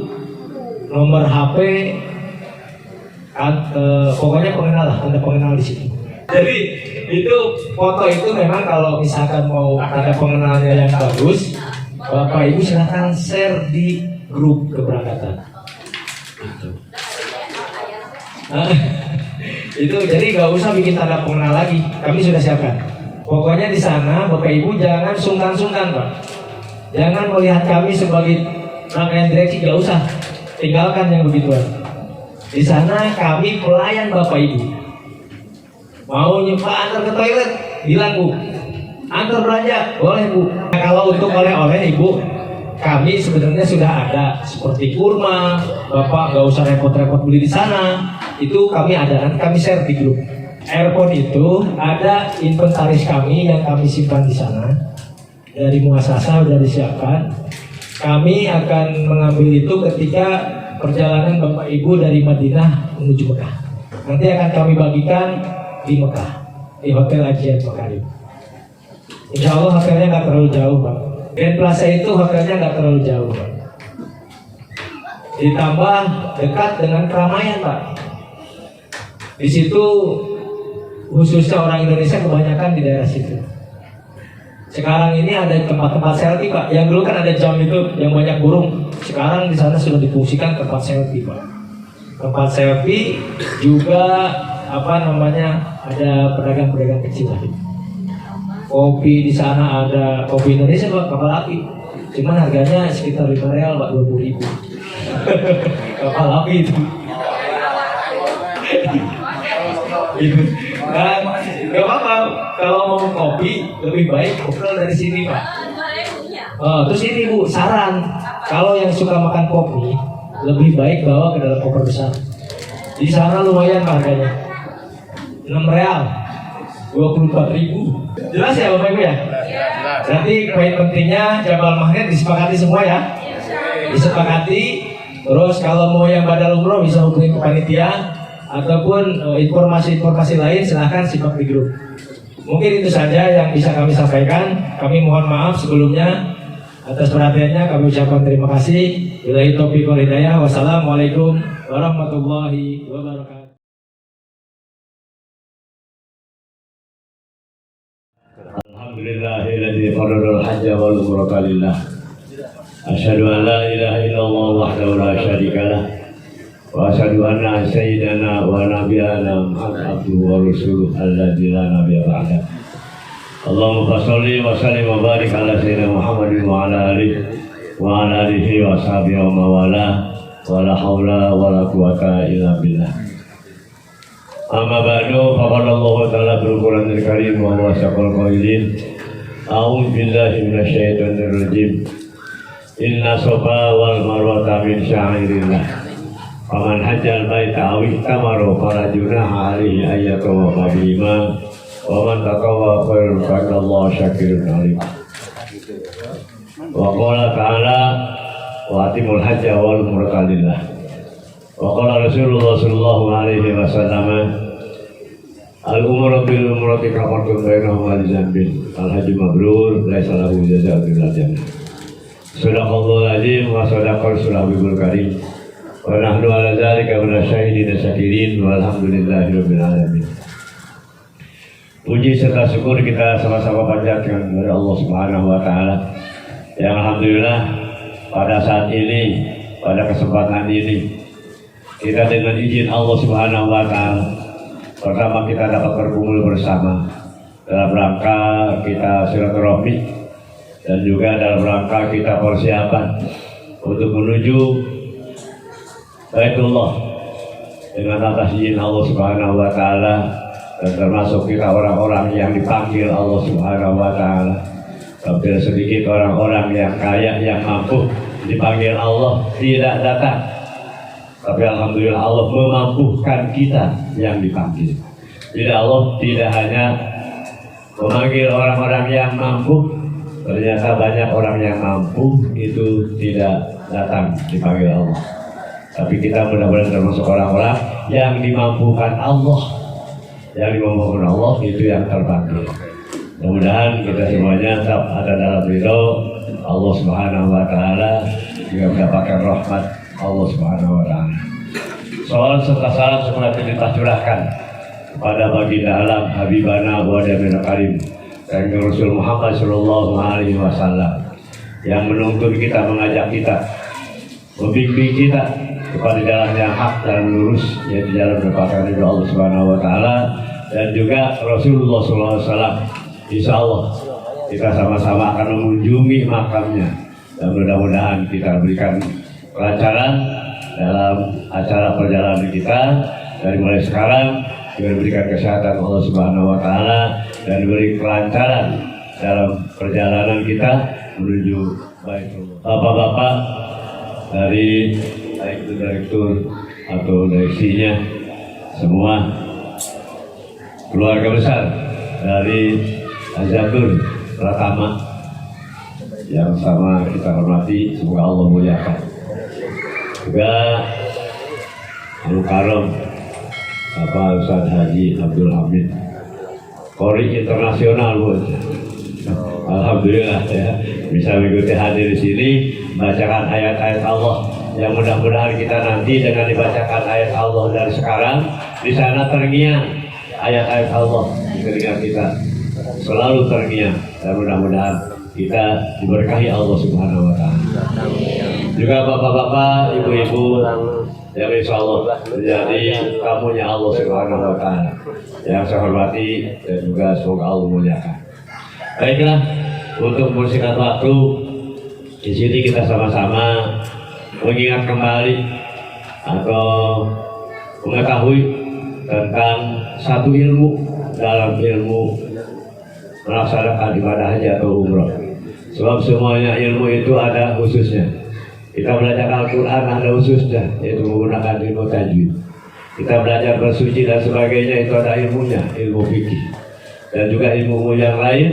nomor HP, pokoknya pengenal lah, tanda pengenal di situ. Jadi itu foto itu memang kalau misalkan mau tanda pengenalnya yang bagus, Bapak Ibu silahkan share di grup keberangkatan. Itu jadi nggak usah bikin tanda pengenal lagi, kami sudah siapkan. Pokoknya di sana Bapak Ibu jangan sungkan-sungkan Pak. Jangan melihat kami sebagai rangkaian direksi, nggak usah. Tinggalkan yang begituan. Di sana kami pelayan Bapak Ibu. Mau nyoba antar ke toilet, bilang Bu. Antar belanja, boleh Bu. Nah, kalau untuk oleh-oleh Ibu, kami sebenarnya sudah ada seperti kurma. Bapak nggak usah repot-repot beli di sana. Itu kami ada, nanti kami share di grup. Airport itu ada inventaris kami yang kami simpan di sana. Dari muasasa sudah disiapkan. Kami akan mengambil itu ketika perjalanan Bapak Ibu dari Madinah menuju Mekah. Nanti akan kami bagikan di Mekah, di Hotel Ajian Mekah. Insya Allah hotelnya nggak terlalu jauh Pak. Grand Plaza itu hotelnya nggak terlalu jauh Pak. Ditambah dekat dengan keramaian Pak. Di situ khususnya orang Indonesia kebanyakan di daerah situ. Sekarang ini ada tempat-tempat selfie Pak. Yang dulu kan ada jam itu yang banyak burung. Sekarang di sana sudah difungsikan tempat selfie Pak. Tempat selfie juga ada pedagang-pedagang kecil lagi. Kopi di sana ada kopi Indonesia Pak, kapal api. Cuman harganya sekitar 5 real Pak, 20.000. Kapal api itu. Dan nggak apa-apa kalau mau kopi lebih baik koper dari sini Pak. Terus ini Bu, saran kalau yang suka makan kopi lebih baik bawa ke dalam koper besar. Di sana lumayan harganya, 6 real, 24.000. Jelas ya Bapak Ibu ya? Berarti poin pentingnya Jabal Magnet disepakati semua ya? Disepakati Terus kalau mau yang badal umroh bisa hubungi ke panitia ataupun informasi-informasi lain silahkan simak di grup. Mungkin itu saja yang bisa kami sampaikan. Kami mohon maaf sebelumnya atas perhatiannya. Kami ucapkan terima kasih. Billahi taufiq wal hidayah. Wassalamualaikum warahmatullahi wabarakatuh. Alhamdulillahilladzi faradal hajja wal umrata lillah. Asyhadu an la ilaha illallah wahdahu la syarikalah. Wa asyhadu anna sayyidana wa nabiyana Muhammadan abduhu wa rasuluh alladzi la nabiyya ba'da. Allahumma shalli wa sallim wa barik ala sayyidina Muhammadin wa ala alihi wa sahbihi wa mawala wa la haula wa la quwata illa billah. Amma ba'du, faqala Allah ta'ala fil Qur'anil Karim wa huwa asdaqul qailin. A'udzu billahi minasyaitonir rajim. Inna Safa wal Marwata min sya'airillah. Faman hajjal baita aw ihtamara fala junaha alaihi ayyatawafa bihima wa man tatawwa khairun fa innallaha syakirun alim. Wa qala ta'ala wa atimul hajja wal umrata lillah. Wa qala Rasulullah sallallahu alaihi wasallam al-umratu bil umrati kafarun bainahuma lidzambin al-hajju mabrur laisa lahu jazaa'un illa jannah. Sadaqallahul azim wa sadaqa rasulul karim. Wa nahnu ala dzalika minasyahidin syakirin walhamdulillahirabbil alamin. Puji serta syukur kita sama-sama panjatkan kepada Allah Subhanahu wa taala yang alhamdulillah pada saat ini, pada kesempatan ini kita dengan izin Allah Subhanahu wa taala pertama kita dapat berkumpul bersama dalam rangka kita silaturahmi dan juga dalam rangka kita persiapan untuk menuju Baitullah dengan atas izin Allah Subhanahu wa taala, dan termasuk kita orang-orang yang dipanggil Allah Subhanahu wa taala. Hampir sedikit orang-orang yang kaya, yang mampu dipanggil Allah tidak datang. Tapi alhamdulillah Allah memampukan kita yang dipanggil. Jadi Allah tidak hanya memanggil orang-orang yang mampu, ternyata banyak orang yang mampu itu tidak datang dipanggil Allah. Tapi kita mudah-mudahan termasuk orang-orang yang dimampukan Allah. Yang dimampukan Allah itu yang terpanggil. Mudah-mudahan kita semuanya tetap ada dalam ridho Allah Subhanahu wa taala, juga mendapatkan rahmat Allah Subhanahu wa taala. Soal serta salam semoga kita curahkan kepada baginda alam Habibana wa Nabi Karim dan Rasul Muhammad sallallahu alaihi wasallam yang menuntun kita, mengajak kita, membimbing kita kepada jalan yang hak dan lurus, yaitu jalan mendapatkan ridho Allah Subhanahu wa taala, dan juga Rasulullah sallallahu alaihi wasallam. Insyaallah kita sama-sama akan mengunjungi makamnya, dan mudah-mudahan kita berikan kelancaran dalam acara perjalanan kita dari mulai sekarang, juga diberikan kesehatan Allah Subhanahu wa taala dan diberi kelancaran dalam perjalanan kita menuju Baitullah. Bapak-bapak dari baik itu direktur atau direksinya, semua keluarga besar dari Azatul Pratama yang sama kita hormati, semoga Allah muliakan. Juga Al Karom Bapak Ustaz Haji Abdul Hamid, Kori internasional Bu. Alhamdulillah ya bisa mengikuti hadir di sini, bacakan ayat-ayat Allah yang mudah-mudahan kita nanti dengan dibacakan ayat Allah dari sekarang di sana terngiang ayat-ayat Allah di telinga kita, selalu terngiang, dan mudah-mudahan kita diberkahi Allah Subhanahu wa taala. Juga bapak-bapak, ibu-ibu yang insya Allah menjadi tamunya Allah Subhanahu wa taala yang saya hormati, dan juga semoga Allah muliakan. Baiklah, untuk mempersingkat waktu, di sini kita sama-sama mengingat kembali atau mengetahui tentang satu ilmu dalam ilmu melaksanakan ibadah haji atau umroh. Sebab semuanya ilmu itu ada khususnya. Kita belajar Al-Quran ada khususnya, yaitu menggunakan ilmu tajwid. Kita belajar bersuci dan sebagainya, itu ada ilmunya, ilmu fikih. Dan juga ilmu yang lain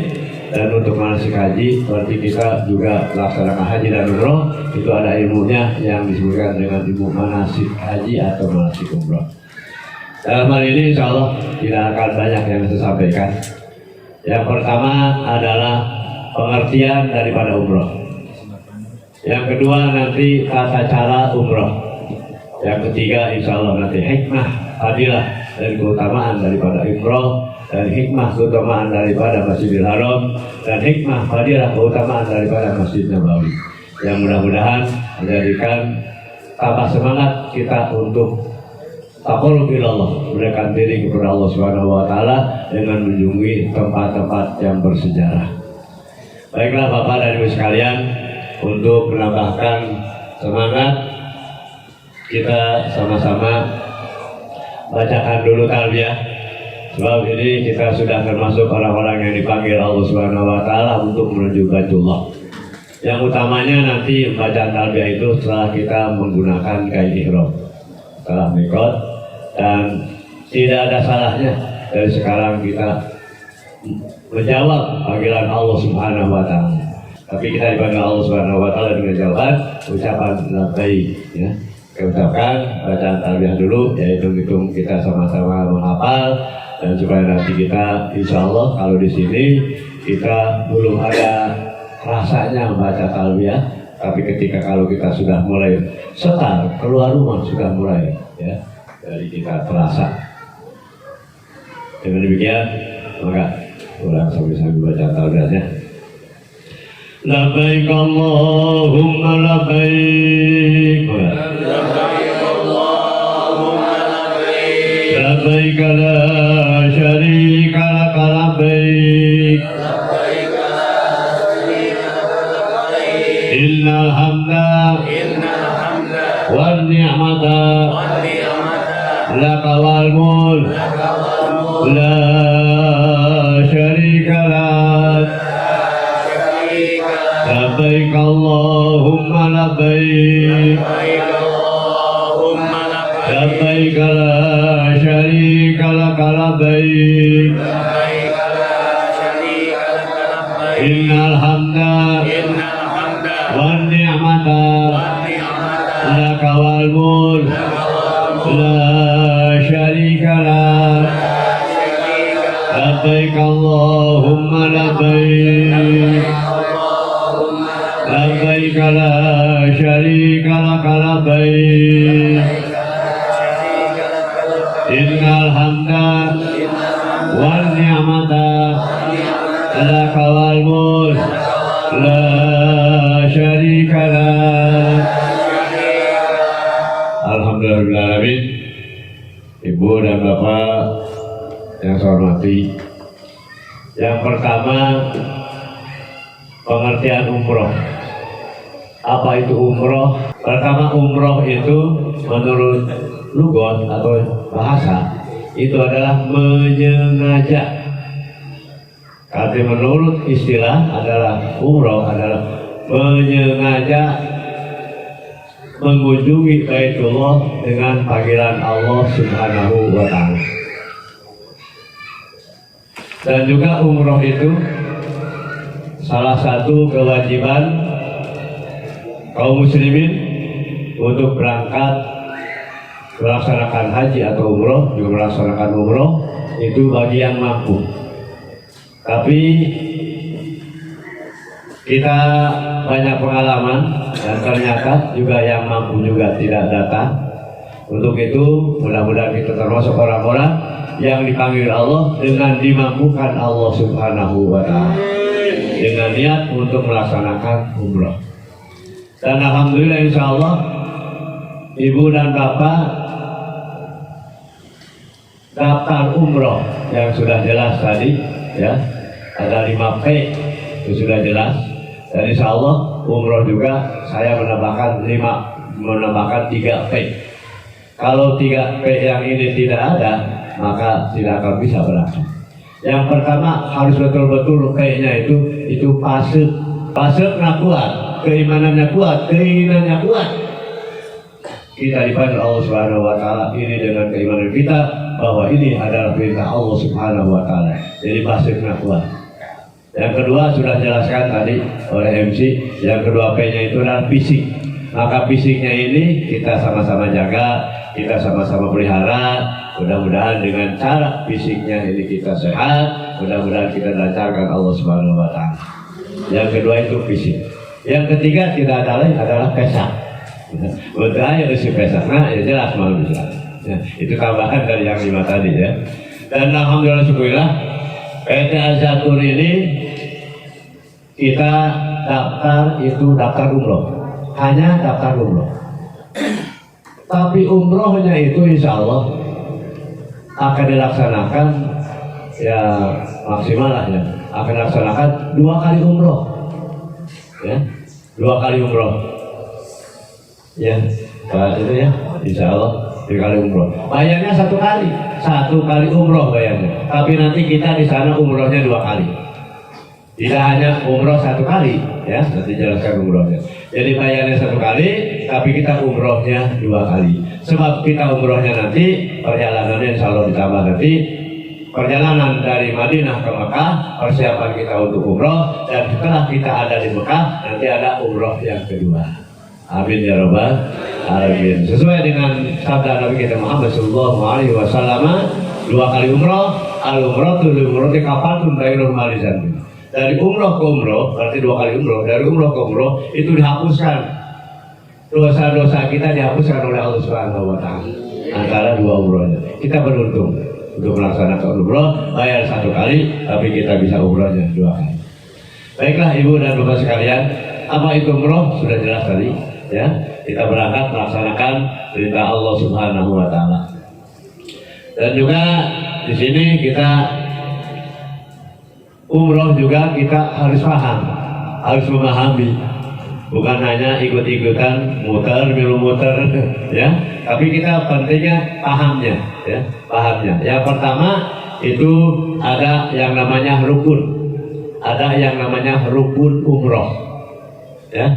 Dan untuk manasik haji, berarti kita juga laksanakan haji dan umroh, itu ada ilmunya yang disebutkan dengan ilmu manasik haji atau manasik umroh. Dalam hal ini insya Allah tidak akan banyak yang saya sampaikan. Yang pertama adalah pengertian daripada umroh. Yang kedua nanti tata cara umroh. Yang ketiga insya Allah nanti hikmah, fadilah dan keutamaan daripada umroh, dan hikmah keutamaan daripada Masjidil Haram, dan hikmah fadilah keutamaan daripada Masjid Nabawi. Yang mudah-mudahan menjadikan tambah semangat kita untuk taqarrub ilallah, mendekatkan diri kepada Allah Subhanahu wa taala dengan mengunjungi tempat-tempat yang bersejarah. Baiklah Bapak dan Ibu sekalian, untuk menambahkan semangat, kita sama-sama bacakan dulu talbiyah. Sebab ini kita sudah termasuk orang-orang yang dipanggil Allah Subhanahu wa taala untuk menuju Baitullah. Yang utamanya nanti bacaan talbiyah itu setelah kita menggunakan kain ihram, setelah mikot, dan tidak ada salahnya dari sekarang kita menjawab panggilan Allah Subhanahu wa taala. Tapi kita dipanggil Allah Subhanahu wa taala dengan jawaban ucapan labbaik, ya. Kita ucapkan bacaan talbiyah dulu, yaitu hitung kita sama-sama menghafal, dan supaya nanti kita insya Allah kalau di sini kita belum ada rasanya membaca talbiyah, tapi ketika kalau kita sudah mulai setar keluar rumah sudah mulai, ya, dari kita terasa. Dengan demikian maka ulang sambil baca talbiyahnya. Labbaik Allahumma labbaik, labbaik la syarika laka labbaik, innal hamda wan ni'mata laka wal mulk la syarika lak, labbaik Allahumma labbaik, labbaik la syarika laka labbaik, innal hamda wan ni'mata laka wal mulk la syarika lak, labbaik Allahumma labbaik, labbaik la syarika laka labbaik, innal hamda wan ni'mata laka wal mulk la syarika lak. Alhamdulillahirrahmanirrahim. Ibu dan Bapak yang saya hormati, yang pertama pengertian umroh. Apa itu umroh? Pertama, umroh itu menurut lugat atau bahasa itu adalah menyengaja. Tapi menurut istilah adalah umroh adalah menyengaja mengunjungi Baitullah dengan panggilan Allah Subhanahu wa taala. Dan juga umroh itu salah satu kewajiban kaum muslimin untuk berangkat melaksanakan haji atau umroh, juga melaksanakan umroh itu bagi yang mampu. Tapi kita banyak pengalaman dan ternyata juga yang mampu juga tidak datang. Untuk itu mudah-mudahan kita termasuk orang-orang yang dipanggil Allah dengan dimampukan Allah Subhanahu wa taala dengan niat untuk melaksanakan umroh. Dan alhamdulillah insya Allah Ibu dan Bapak daftar umroh yang sudah jelas tadi, ya, ada 5 P itu sudah jelas. Dan insya Allah umroh juga saya menambahkan 3 P. Kalau 3 P yang ini tidak ada, maka tidak akan bisa berangkat. Yang pertama harus betul-betul P-nya itu pasif. Pasifnya kuat, keimanannya kuat, keinginannya kuat. Kita dipanggil Allah Subhanahu wa taala ini dengan keimanan kita bahwa ini adalah perintah Allah Subhanahu wa taala. Jadi pasifnya kuat. Yang kedua sudah jelaskan tadi oleh MC. Yang kedua P-nya itu adalah fisik. Maka fisiknya ini kita sama-sama jaga, kita sama-sama pelihara. Mudah-mudahan dengan cara fisiknya ini kita sehat, mudah-mudahan kita dilancarkan Allah Subhanahu wa taala. Yang kedua itu fisik. Yang ketiga tidak ada lain adalah pesak. Untuk ayo isi pesak. Nah, ya jelas mau bisa. Ya, itu tambahan dari yang 5 tadi ya. Dan alhamdulillah syukurillah PT Al-Zatur ini kita daftar itu daftar umroh. Hanya daftar umroh. Tapi umrohnya itu insya Allah akan dilaksanakan ya maksimal lah ya, akan dilaksanakan 2 kali umroh ya, 2 kali umroh ya, itu ya insya Allah 2 kali umroh. Bayarnya 1 kali umroh bayarnya, tapi nanti kita di sana umrohnya 2 kali, tidak hanya umroh 1 kali ya, nanti jelaskan umrohnya. Jadi bayarnya 1 kali, tapi kita umrohnya 2 kali. Sebab kita umrohnya nanti perjalanannya insya Allah ditambah nanti perjalanan dari Madinah ke Mekah, persiapan kita untuk umroh, dan setelah kita ada di Mekah nanti ada umroh yang kedua. Amin ya rabbal alamin. Sesuai dengan sabda Nabi kita Muhammad sallallahu alaihi wasallam, 2 kali umroh, al umroh tu umroh di kapal tun bayrul malizan. Dari umroh ke umroh berarti 2 kali umroh. Dari umroh ke umroh itu dihapuskan dosa-dosa kita, dihapuskan oleh Allah Subhanahu wa taala antara 2 umrohnya. Kita beruntung untuk melaksanakan umroh, bayar 1 kali tapi kita bisa umrohnya 2 kali. Baiklah Ibu dan Bapak sekalian, apa itu umroh sudah jelas tadi ya. Kita berangkat melaksanakan perintah Allah Subhanahu wa taala. Dan juga di sini kita umroh juga kita harus paham, harus memahami. Bukan hanya ikut-ikutan muter, muter ya, tapi kita pentingnya pahamnya ya, pahamnya. Yang pertama itu ada yang namanya rukun. Ada yang namanya rukun umroh. Ya.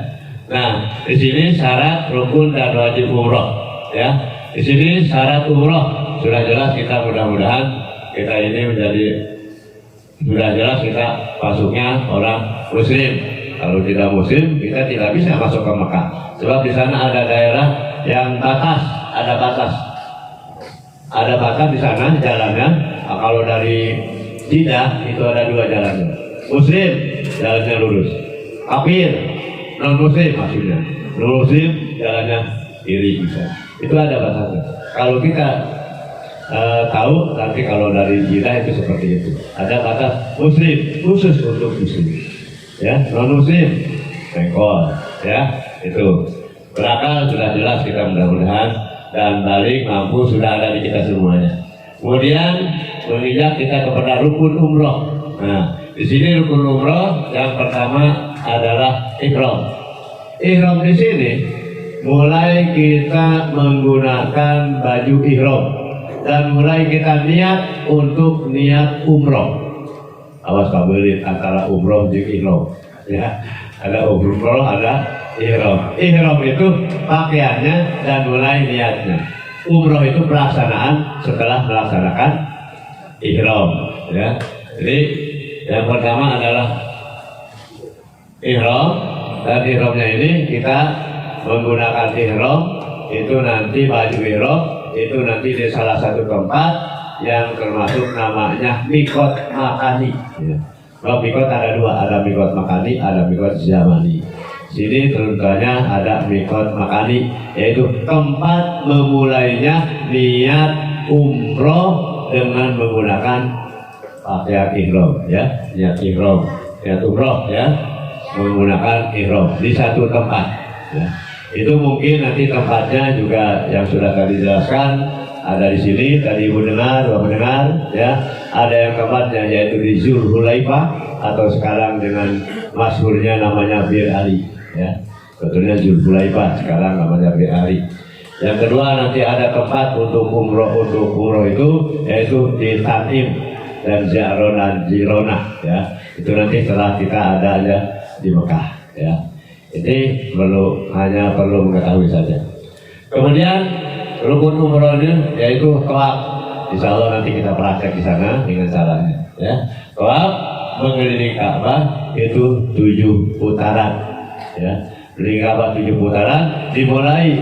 Nah, di sini syarat rukun dan wajib umroh ya. Di sini syarat umroh sudah jelas, kita mudah-mudahan kita ini menjadi sudah jelas kita masuknya orang muslim. Kalau tidak muslim, kita tidak bisa masuk ke Mekah. Sebab di sana ada daerah yang batas, ada batas di sana jalannya. Nah, kalau dari Jeddah itu ada 2 jalannya. Muslim jalannya lurus, kafir non muslim maksudnya. Non muslim jalannya kiri bisa. Itu ada batasnya. Kalau kita tahu nanti kalau dari Jeddah itu seperti itu. Ada batas muslim khusus untuk muslim. Ya, non muslim bengkol ya, itu berakal sudah jelas kita mudah-mudahan, dan balik mampu sudah ada di kita semuanya. Kemudian menginjak kita kepada rukun umroh. Nah, di sini rukun umroh yang pertama adalah ihram. Ihram di sini mulai kita menggunakan baju ihram dan mulai kita niat untuk niat umroh. Awas kabelit antara umroh dan ihram ya, ada umroh ada ihram. Ihram itu pakaiannya dan mulai niatnya. Umroh itu pelaksanaan setelah melaksanakan ihram ya. Jadi yang pertama adalah ihram, dan ihramnya ini kita menggunakan ihram itu nanti baju ihram itu nanti di salah satu tempat yang termasuk namanya mikot makani ya. Kalau mikot ada 2, ada mikot makani, ada mikot zamani. Sini tentunya ada mikot makani, yaitu tempat memulainya niat umroh dengan menggunakan pakaian ihram ya, niat ihram, niat umroh ya, menggunakan ihram di satu tempat ya. Itu mungkin nanti tempatnya juga yang sudah tadi dijelaskan. Ada di sini, tadi Ibu dengar, Bapak dengar, ya. Ada yang tempatnya yaitu di Zulhulaifah atau sekarang dengan masyhurnya namanya Bir Ali, ya. Betulnya Zulhulaifah, sekarang namanya Bir Ali. Yang kedua nanti ada tempat untuk umroh itu yaitu di Tanim dan Jirona, ya. Itu nanti setelah kita ada aja di Mekah, ya. Ini hanya perlu mengetahui saja. Kemudian rukun umrohnya yaitu tawaf. Insya Allah nanti kita praktek di sana dengan caranya. Ya, tawaf mengelilingi Ka'bah itu 7 putaran. Ya, mengelilingi Ka'bah 7 putaran dimulai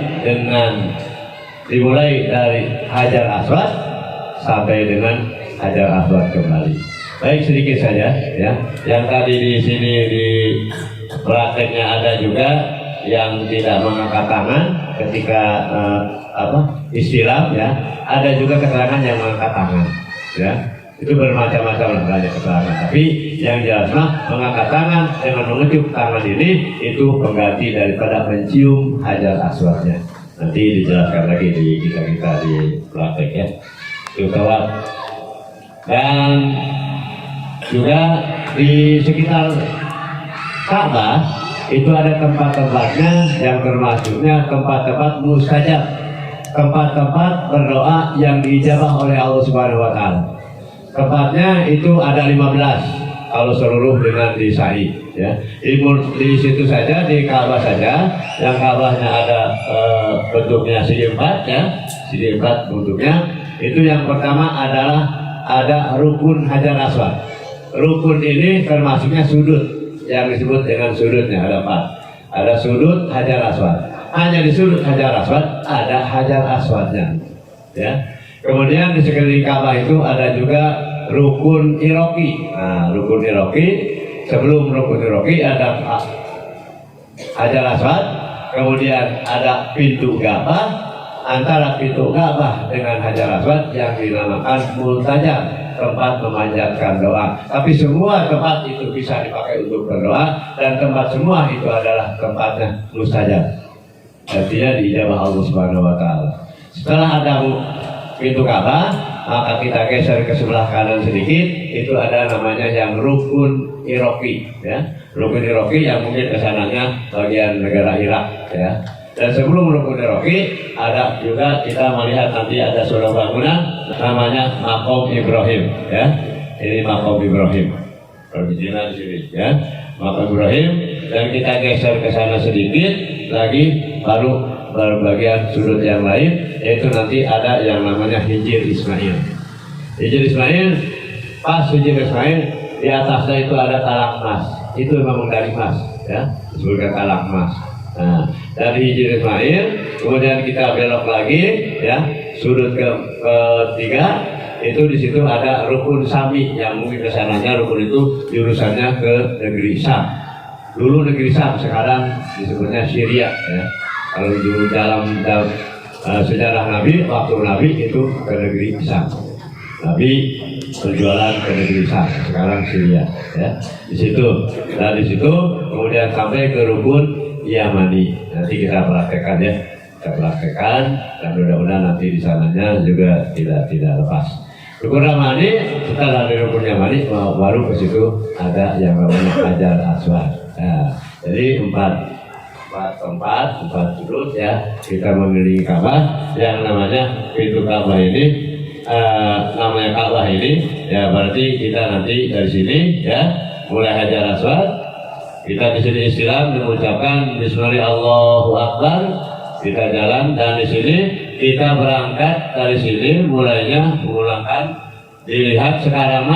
dari Hajar Aswad sampai dengan Hajar Aswad kembali. Baik, sedikit saja ya. Yang tadi di sini di prakteknya ada juga yang tidak mengangkat tangan ketika istilam ya. Ada juga keterangan yang mengangkat tangan ya. Itu bermacam-macam lah banyak keterangan. Tapi yang jelas mengangkat tangan dengan mengecup tangan ini itu pengganti daripada mencium Hajar Aswadnya. Nanti dijelaskan lagi di kita di praktek ya. Itu kawan. Dan juga di sekitar Ka'bah itu ada tempat-tempatnya yang termasuknya tempat-tempat mustajab, tempat-tempat berdoa yang diijabah oleh Allah Subhanahu wa taala. Tempatnya itu ada 15 kalau seluruh dengan di sa'i ya. Di situ saja di Ka'bah saja, yang Ka'bahnya ada bentuknya segi 4 ya, segi 4 bentuknya. Itu yang pertama adalah ada rukun Hajar Aswad. Rukun ini termasuknya sudut yang disebut dengan sudutnya ada 4. Ada sudut Hajar Aswad. Hanya di sudut Hajar Aswad ada Hajar Aswadnya. Ya. Kemudian di sekeliling Ka'bah itu ada juga rukun Iroqi. Nah, rukun Iroqi, sebelum rukun Iroqi ada Hajar Aswad, kemudian ada pintu Ka'bah. Antara pintu Ka'bah dengan Hajar Aswad yang dinamakan Multajam, tempat memanjatkan doa. Tapi semua tempat itu bisa dipakai untuk berdoa, dan tempat semua itu adalah tempatnya mustajab. Artinya diijabah Allah Subhanahu wa taala. Setelah ada pintu Ka'bah, maka kita geser ke sebelah kanan sedikit, itu ada namanya yang rukun Iroqi ya. Rukun Iroqi yang mungkin kesananya bagian negara Irak ya. Dan sebelum rukun Iroqi ada juga kita melihat nanti ada sebuah bangunan namanya Maqam Ibrahim ya. Ini Maqam Ibrahim. Perbijinan di sini ya. Maqam Ibrahim, dan kita geser ke sana sedikit lagi baru bagian sudut yang lain, yaitu nanti ada yang namanya Hijr Ismail. Hijr Ismail, pas Hijr Ismail di atasnya itu ada talang emas. Itu memang dari emas ya, disebutkan talang emas. Nah, dari Hijr Ismail kemudian kita belok lagi ya, sudut ketiga itu di situ ada rukun Sami yang mungkin kesananya rukun itu jurusannya ke negeri Syam. Dulu negeri Syam, sekarang disebutnya Syria ya. Kalau dulu dalam sejarah Nabi, waktu Nabi itu ke negeri Syam. Nabi berjualan ke negeri Syam, sekarang Syria ya. Di situ, dan di situ kemudian sampai ke rukun Yamani. Nanti kita praktekkan ya, kita praktekkan, dan mudah-mudahan nanti di sananya juga tidak lepas. Rukun Yamani, setelah dari rukun Yamani baru ke situ ada yang namanya Hajar Aswad. Nah, jadi empat sudut ya, kita mengelilingi Ka'bah. Yang namanya pintu Ka'bah ini namanya Ka'bah ini ya, berarti kita nanti dari sini ya mulai Hajar Aswad, kita di sini istilah mengucapkan Bismillah Allahu Akbar, kita jalan, dan di sini kita berangkat dari sini mulainya mengulangkan. Dilihat sekarang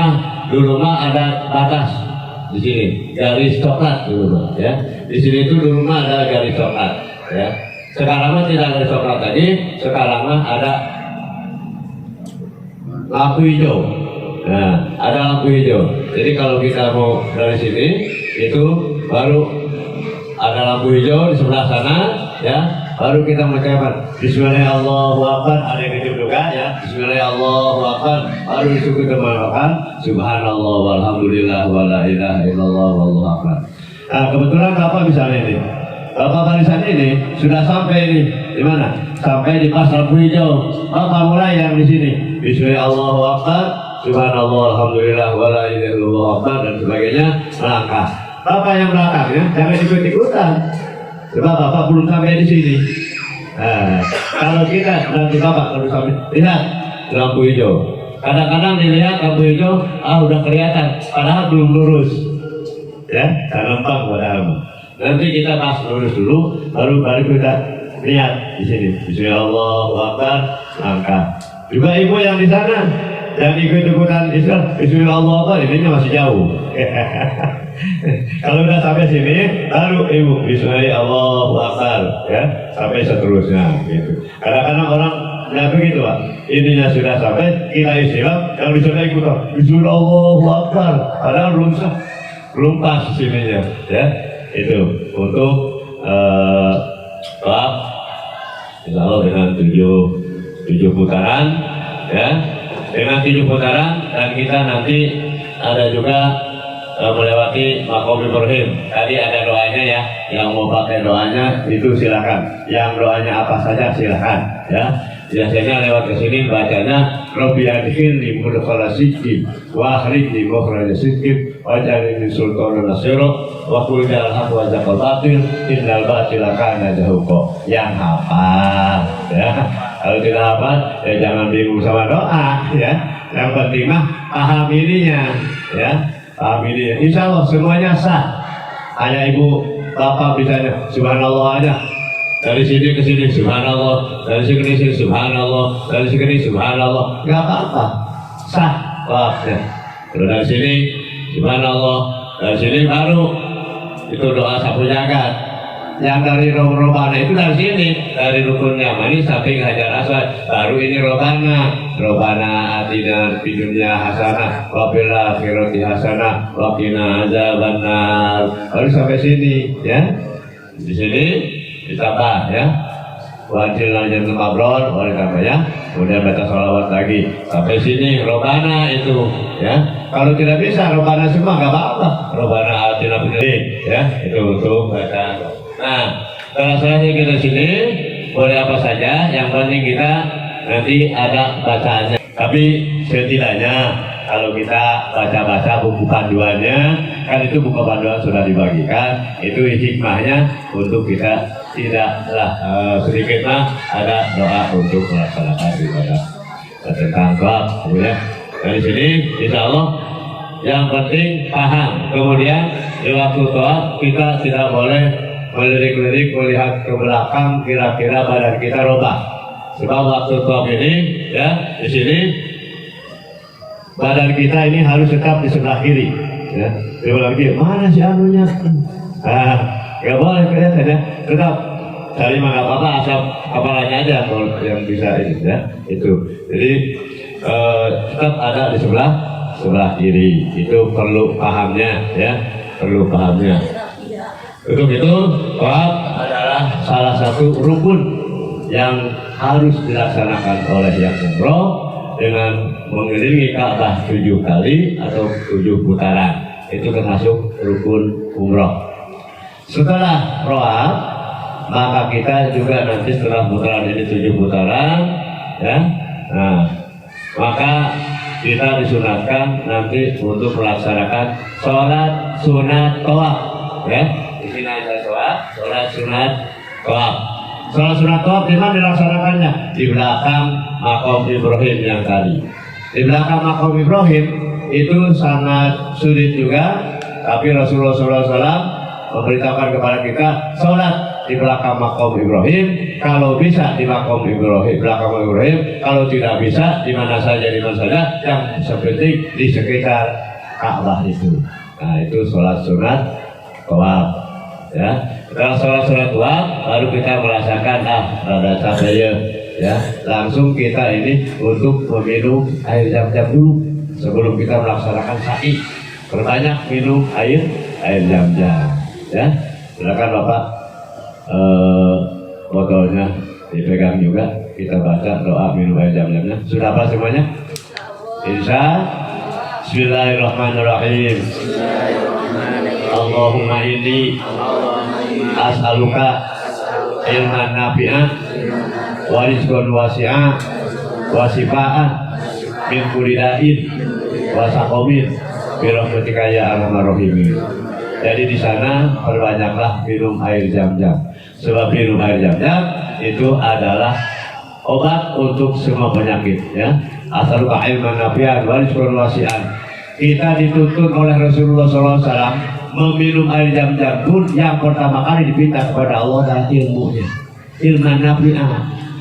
dulu ada batas di sini, garis coklat dulu ya. Di sini itu dulu ada garis coklat ya. Sekarang tidak garis coklat lagi, sekarang ada lampu hijau. Nah, ada lampu hijau. Jadi kalau kita mau dari sini itu baru ada lampu hijau di sebelah sana ya. Baru kita mengucapkan Bismillahirrahmanirrahim, ada yang kecil juga ya. Bismillahirrahmanirrahim, baru itu kita mengatakan Subhanallah walhamdulillah wa la ilaha illallah wallahu akbar. Nah, kebetulan Bapak misalnya ini, Bapak barisan ini sudah sampai ini di mana? Sampai di pas lampu hijau. Bapak mulai yang di sini Bismillahirrahmanirrahim, Subhanallah walhamdulillah wa la ilaha illallah akbar, dan sebagainya, melangkah. Bapak yang belakangnya jangan ikut-ikutan. Sebab Bapak belum sampai di sini. Nah, kalau kita nanti Bapak kalau sampai lihat lampu hijau. Kadang-kadang dilihat lampu hijau, udah kelihatan, padahal belum lurus. Ya, tak lempang padahal. Nanti kita pas lurus dulu, baru kita lihat di sini. Bismillahirrahmanirrahim, langkah. Juga ibu yang di sana, yang ikut-ikutan Bismillah apa ini masih jauh. Kalau udah sampai sini, baru ibu Bismillah Allahu Akbar, ya, sampai seterusnya gitu. Kadang-kadang orang ya begitu Pak, ininya sudah sampai, kita istilah, yang disuruh ikut Bismillah Allahu Akbar, padahal belum pas sininya, ya. Itu untuk Pak, insya Allah dengan 7 putaran, ya, dengan 7 putaran, dan kita nanti ada juga melewati Maqam Ibrahim. Tadi ada doanya ya, yang mau pakai doanya itu silakan. Yang doanya apa saja silakan, ya. Biasanya lewat ke sini bacanya Rabbi adkhilni mudkhala sidqin wa akhrijni mukhraja sidqin waj'alni sultanan nasira wa qul ja'al haqq wa zaqal batil innal batila kana zahuqa. Yang hafal, ya. Kalau tidak hafal ya jangan bingung sama doa, ya. Yang penting mah paham ininya, ya. Paham ini, insya Allah semuanya sah. Hanya ibu bapak bisanya subhanallah aja. Dari sini ke sini subhanallah, dari sini ke sini subhanallah, dari sini ke sini subhanallah, nggak apa-apa, sah waktunya. Terus dari sini subhanallah, dari sini baru itu doa sapu jagat. Yang dari robana itu dari sini, dari rukun yamani sampai Hajar Aswad, baru ini robana atina fid dunya hasanah wa fil akhirati hasanah wa qina adzabannar. Baru sampai sini, ya. Di sini ditambah, ya, wajil lanjut mabrur, oleh tambah, ya. Kemudian baca sholawat lagi sampai sini robana itu, ya. Kalau tidak bisa robana semua nggak apa-apa, robana atina fid dunya, ya, itu untuk baca. Nah, setelah selesai kita sini boleh apa saja, yang penting kita nanti ada bacaannya. Tapi setidaknya kalau kita baca-baca buku panduannya, kan itu buku panduan sudah dibagikan, itu hikmahnya untuk kita tidaklah sedikit mah ada doa untuk melaksanakan ibadah tentang sholat, ya. Dari sini insya Allah yang penting paham. Kemudian di waktu sholat kita tidak boleh melirik-lirik melihat ke belakang, kira-kira badan kita robah. Sebab waktu sholat ini, ya, di sini badan kita ini harus tetap di sebelah kiri, ya. Di sebelah kiri mana si anunya? Nggak boleh kelihatan, ya. Tetap cari mana apa-apa, asal kepalanya aja kalau yang bisa ini, ya. Itu. Jadi tetap ada di sebelah kiri. Itu perlu pahamnya, ya. Perlu pahamnya. Untuk itu, sholat adalah salah satu rukun yang harus dilaksanakan oleh yang umroh dengan mengelilingi Ka'bah 7 kali atau 7 putaran. Itu termasuk rukun umroh. Setelah roab, maka kita juga nanti setelah putaran ini 7 putaran, ya. Nah, maka kita disunatkan nanti untuk melaksanakan sholat sunat tawaf, ya. Di sini ada sholat sunat tawaf. Sholat sunat tawaf di mana dilaksanakannya? Di belakang Maqam Ibrahim yang tadi. Di belakang Maqam Ibrahim itu sangat sulit juga, tapi Rasulullah SAW memberitahukan kepada kita sholat di belakang Maqam Ibrahim. Kalau bisa di Maqam Ibrahim, belakang Maqam Ibrahim. Kalau tidak bisa di mana saja, yang seperti di sekitar Ka'bah itu. Nah, itu sholat sunat tawaf. Ya, setelah sholat tawaf baru kita merasakan rada capek, ya. Langsung kita ini untuk meminum air zam-zam dulu sebelum kita melaksanakan sa'i. Perbanyak minum air zam-zam, ya. Silakan Bapak, botolnya dipegang juga, kita baca doa minum air zam-zamnya. Sudah apa semuanya? Bismillahirrahmanirrahim. Allahumma inni as'aluka ilman nafi'ah wa rizqan wasi'ah wa shifa'an min kulli da'in wa saqamin bi rahmatika ya arhamar rahimin. Jadi di sana perbanyaklah minum air zam-zam. Sebab minum air zam-zam itu adalah obat untuk semua penyakit, ya. As'aluka ilman nafi'ah wa rizqan wasi'ah. Kita dituntut oleh Rasulullah SAW meminum air zam-zam pun yang pertama kali diminta kepada Allah adalah ilmunya, ilmu nafi'ah,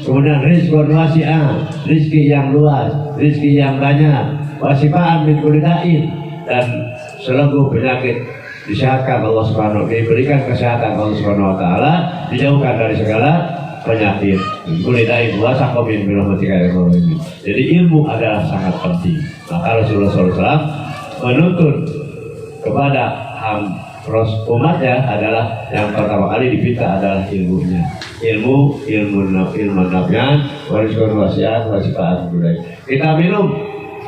kemudian rizqun wasi'ah, rizki yang luas, rizki yang banyak, wasifaan min kulli da'in, dan seluruh penyakit disehatkan Allah Subhanahu wa taala, diberikan kesehatan Allah Subhanahu wa taala, dijauhkan dari segala penyakit. Kulli da'in wa saqamin bi rahmatika ya Allah. Jadi ilmu adalah sangat penting. Maka Rasulullah SAW menuntun kepada umatnya adalah yang pertama kali dipinta adalah ilmunya. Ilmu nafi'an, warizqun wasi'an, wasifaan budaya. Kita minum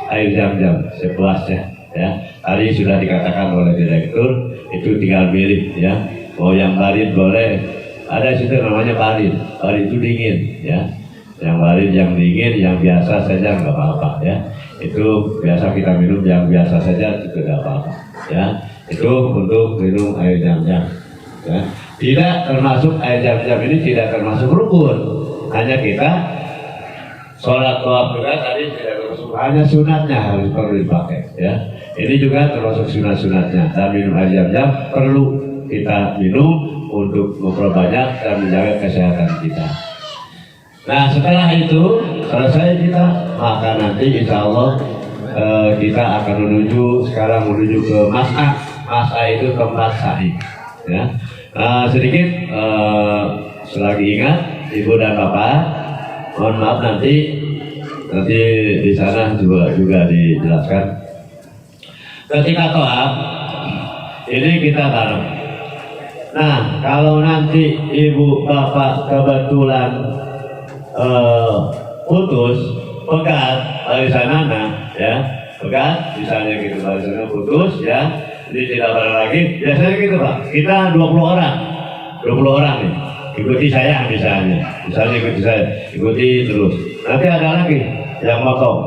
air Zam-Zam sepuasnya, ya. Tadi sudah dikatakan oleh direktur, itu tinggal milih, ya. Mau yang barit boleh, ada situ namanya barit itu dingin, ya. Yang barit yang dingin, yang biasa saja nggak apa-apa, ya. Itu biasa kita minum yang biasa saja itu tidak apa-apa, ya. Itu untuk minum air Zam-Zam, ya. Tidak termasuk air Zam-Zam ini tidak termasuk rukun, hanya kita sholat tawaf juga tadi tidak termasuk, hanya sunatnya harus perlu dipakai, ya. Ini juga termasuk sunat-sunatnya. Dan minum air Zam-Zam perlu kita minum untuk memperbanyak dan menjaga kesehatan kita. Nah, setelah itu selesai kita, maka nanti insya Allah kita akan menuju ke mas'ah. Mas'ah itu tempat sa'i, ya. Sedikit selagi ingat Ibu dan Bapak, mohon maaf nanti di sana juga dijelaskan. Ketika tawaf ini kita bareng. Nah, kalau nanti Ibu Bapak kebetulan putus pegat dari sana, ya, pegat misalnya gitu dari sana putus, ya. Jadi tidak bareng lagi. Biasanya gitu Pak, kita 20 orang nih, ikuti saya misalnya ikuti saya, ikuti terus. Nanti ada lagi yang potong,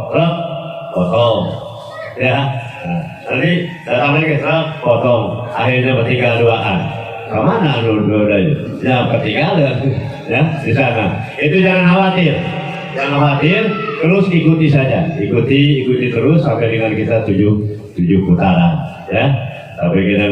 ya. Nah, nanti datang lagi, potong. Akhirnya bertinggal 2an. Kemana dua-duanya? Ya ketinggalan, ya di sana. Itu jangan khawatir, terus ikuti saja, ikuti terus sampai dengan kita 7 putaran, ya. Sampai kita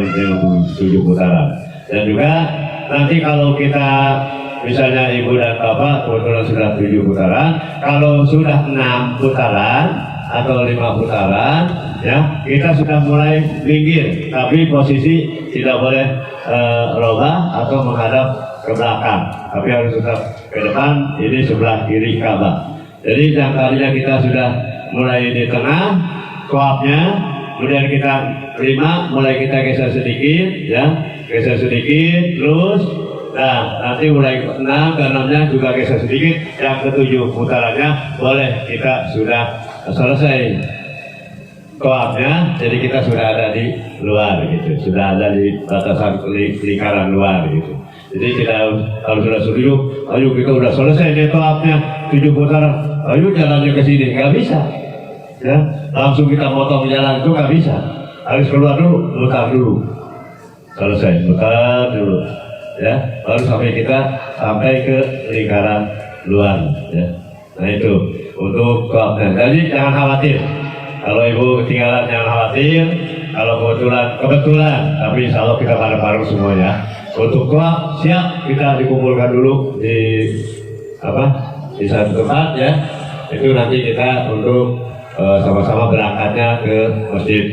7 putaran. Dan juga nanti kalau kita misalnya Ibu dan Bapak kebetulan sudah 7 putaran, kalau sudah 6 putaran atau 5 putaran, ya kita sudah mulai minggir, tapi posisi tidak boleh robah atau menghadap ke belakang, tapi harus tetap ke depan. Ini sebelah kiri Ka'bah. Jadi yang tadinya kita sudah mulai di tengah tawafnya, kemudian kita 5 mulai kita geser sedikit, ya, geser sedikit terus. Nah, nanti mulai 6 ke 6-nya juga geser sedikit, yang ke-7 putarannya boleh kita sudah selesai tawafnya, jadi kita sudah ada di luar gitu, sudah ada di batasan lingkaran luar gitu. Jadi tidak kalau sudah setuju, ayo kita udah selesai nih tawafnya 7 putaran, ayo jalannya ke sini, nggak bisa, ya. Langsung kita potong jalan itu nggak bisa, harus keluar dulu, mutar dulu, selesai mutar dulu, ya, baru sampai ke lingkaran luar, ya. Nah itu untuk tawafnya. Jadi jangan khawatir. Kalau Ibu ketinggalan jangan khawatir. Kalau kebetulan, tapi insya Allah kita bareng-bareng semuanya. Untuk tawaf siap, kita dikumpulkan dulu di satu tempat, ya. Itu nanti kita untuk sama-sama berangkatnya ke masjid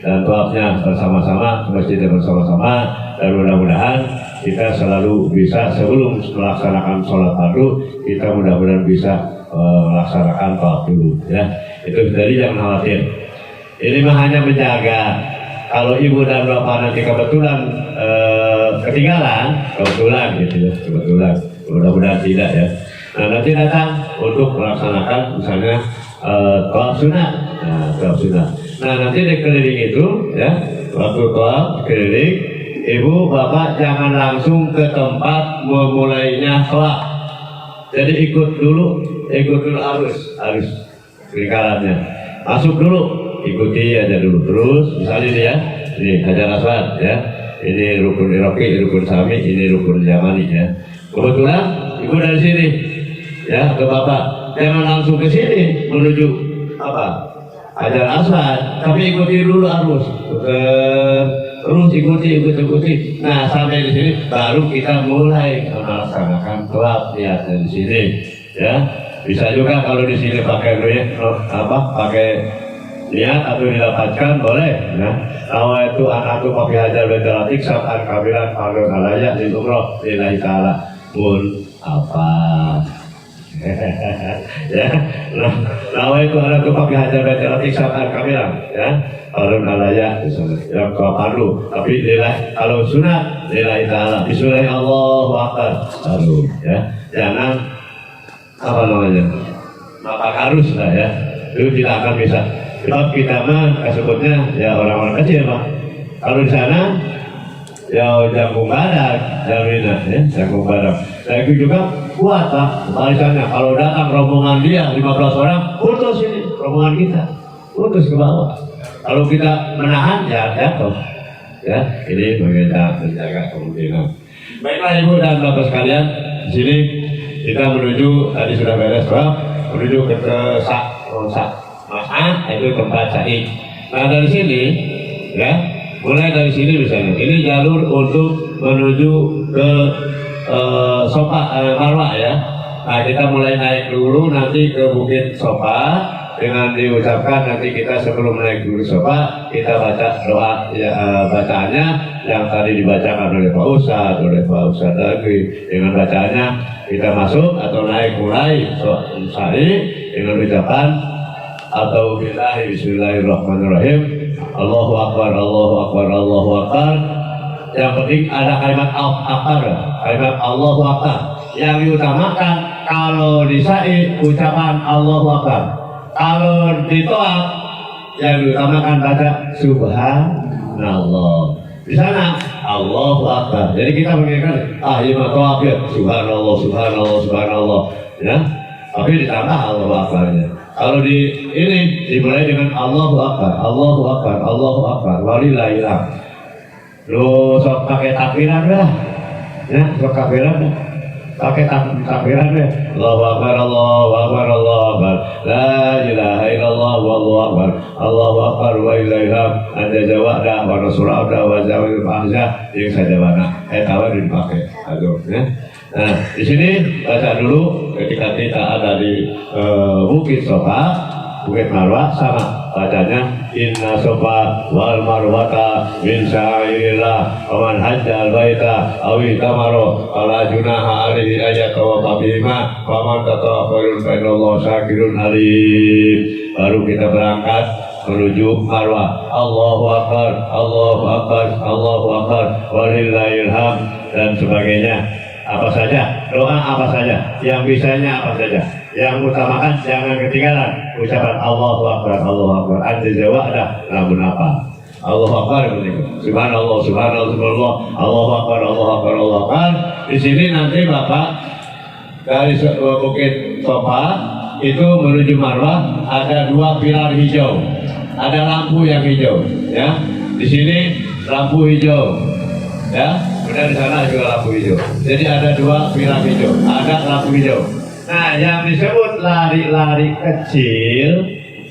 dan tawafnya bersama-sama ke masjid bersama-sama. Dan mudah-mudahan kita selalu bisa sebelum melaksanakan sholat fardu, kita mudah-mudahan bisa melaksanakan tawaf dulu, ya. Itu jadi jangan khawatir. Ini mah hanya menjaga. Kalau Ibu dan Bapak nanti kebetulan ketinggalan, kebetulan, mudah-mudahan tidak, ya. Nah, nanti datang untuk melaksanakan misalnya tawaf sunat. Nah, nanti di keliling itu, ya, waktu tawaf keliling, Ibu Bapak jangan langsung ke tempat memulainya tawaf. Jadi ikut dulu arus lingkarannya. Masuk dulu, ikuti aja dulu terus. Misalnya ini, ya, ini Hajar Aswad, ya. Ini rukun Iraqi, rukun Sami, ini rukun Yamani, ya. Kebetulan Ibu dari sini, ya, ke Bapak. Jangan langsung ke sini menuju Hajar Aswad, tapi ikuti dulu arus. Terus ikuti. Nah, sampai di sini baru kita mulai melaksanakan tawaf, lihat dari sini. Ya, bisa juga kalau di sini pakai duit pakai niat atau didapatkan boleh. Nah, nawaitu anatu pakai hajar baitul atiq sab'an kabilan fardun alaya lil umrah lillahi ta'ala pun apa. Ya, nawaitu anatu pakai hajar baitul atiq sab'an kabilan ya fardun alaya yang fardu tapi lillahi kalau sunat lillahi ta'ala bismillah Allahu akbar baru ya, jangan apa namanya makan harus lah ya, itu tidak akan bisa. Sebab kita mah sebutnya ya orang-orang kecil Pak. Kalau di sana ya jagung badak, jaminan ya jagung badak. Saya juga kuat Pak barisannya. Kalau datang rombongan dia 15 orang, putus ini rombongan kita, putus ke bawah. Kalau kita menahan ya jatuh. Ya ini bagaimana menjaga kemungkinan. Baiklah Ibu dan Bapak sekalian, di sini kita menuju tadi sudah beres Pak, menuju ke Masa itu tempat Sa'i. Nah dari sini ya, mulai dari sini misalnya, ini jalur untuk menuju ke Sofa Marwah ya. Nah kita mulai naik dulu nanti ke Bukit Sofa dengan diucapkan nanti kita sebelum naik dulu Sofa kita baca doa ya, bacaannya yang tadi dibacakan oleh Pak Ustadz tadi dengan bacaannya kita masuk atau naik mulai Sa'i dengan ucapan atau billahi bismillahirrahmanirrahim Allahu akbar Allahu akbar Allahu akbar. Yang penting ada kalimat akbar, kalimat Allahu akbar yang diutamakan. Kalau di sa'i ucapan Allahu akbar, kalau di to'ab yang diutamakan baca subhanallah. Di sana Allahu akbar. Jadi kita mengingatkan lima to'ab ya subhanallah subhanallah subhanallah ya, tapi ditambah Allahu akbarnya. Kalau di ini dimulai dengan Allahu Akbar, Allahu Akbar, Allahu Akbar, walillahil hamd. Lu sok pakai takbiran dah, ya sok takbiran dah, pakai takbiran deh. Allahu Akbar, Allahu Akbar, Allahu Akbar, la ilaha illallah, wallahu akbar, Allahu Akbar, wa ilahil hamd. Anda jawab dah, wa rasulullah dah, wa jawab bangsa yang saya jawab. Tahu dipakai, aduh, ya. Nah, di sini baca dulu ketika kita ada di Bukit Sofa, Bukit Marwah sama bacanya inna sofa wal marwata min syairillah wa man hajjal baita aw itamaro ala junaha alaihi ayat wa tabima wa man tatawaffarun fa innallaha syakirun alim. Baru kita berangkat menuju Marwah. Allahu akbar, Allahu akbar, Allahu akbar, walillahil hamd dan sebagainya. Apa saja, doa apa saja, yang bisanya apa saja, yang utamakan jangan ketinggalan ucapan Allahu Akbar, Allahu Akbar. Anda jawab dah, namun apa? Allahu Akbar begitu. Subhanallah, Subhanallah, Subhanallah, Allahu Akbar, Allahu Akbar, Allahu Akbar. Di sini nanti Bapak dari Bukit Sofa itu menuju Marwah ada 2 pilar hijau, ada lampu yang hijau, ya. Di sini lampu hijau, ya. Kemudian di sana juga lampu hijau. Jadi ada 2 pilar hijau, ada lampu hijau. Nah, yang disebut lari-lari kecil,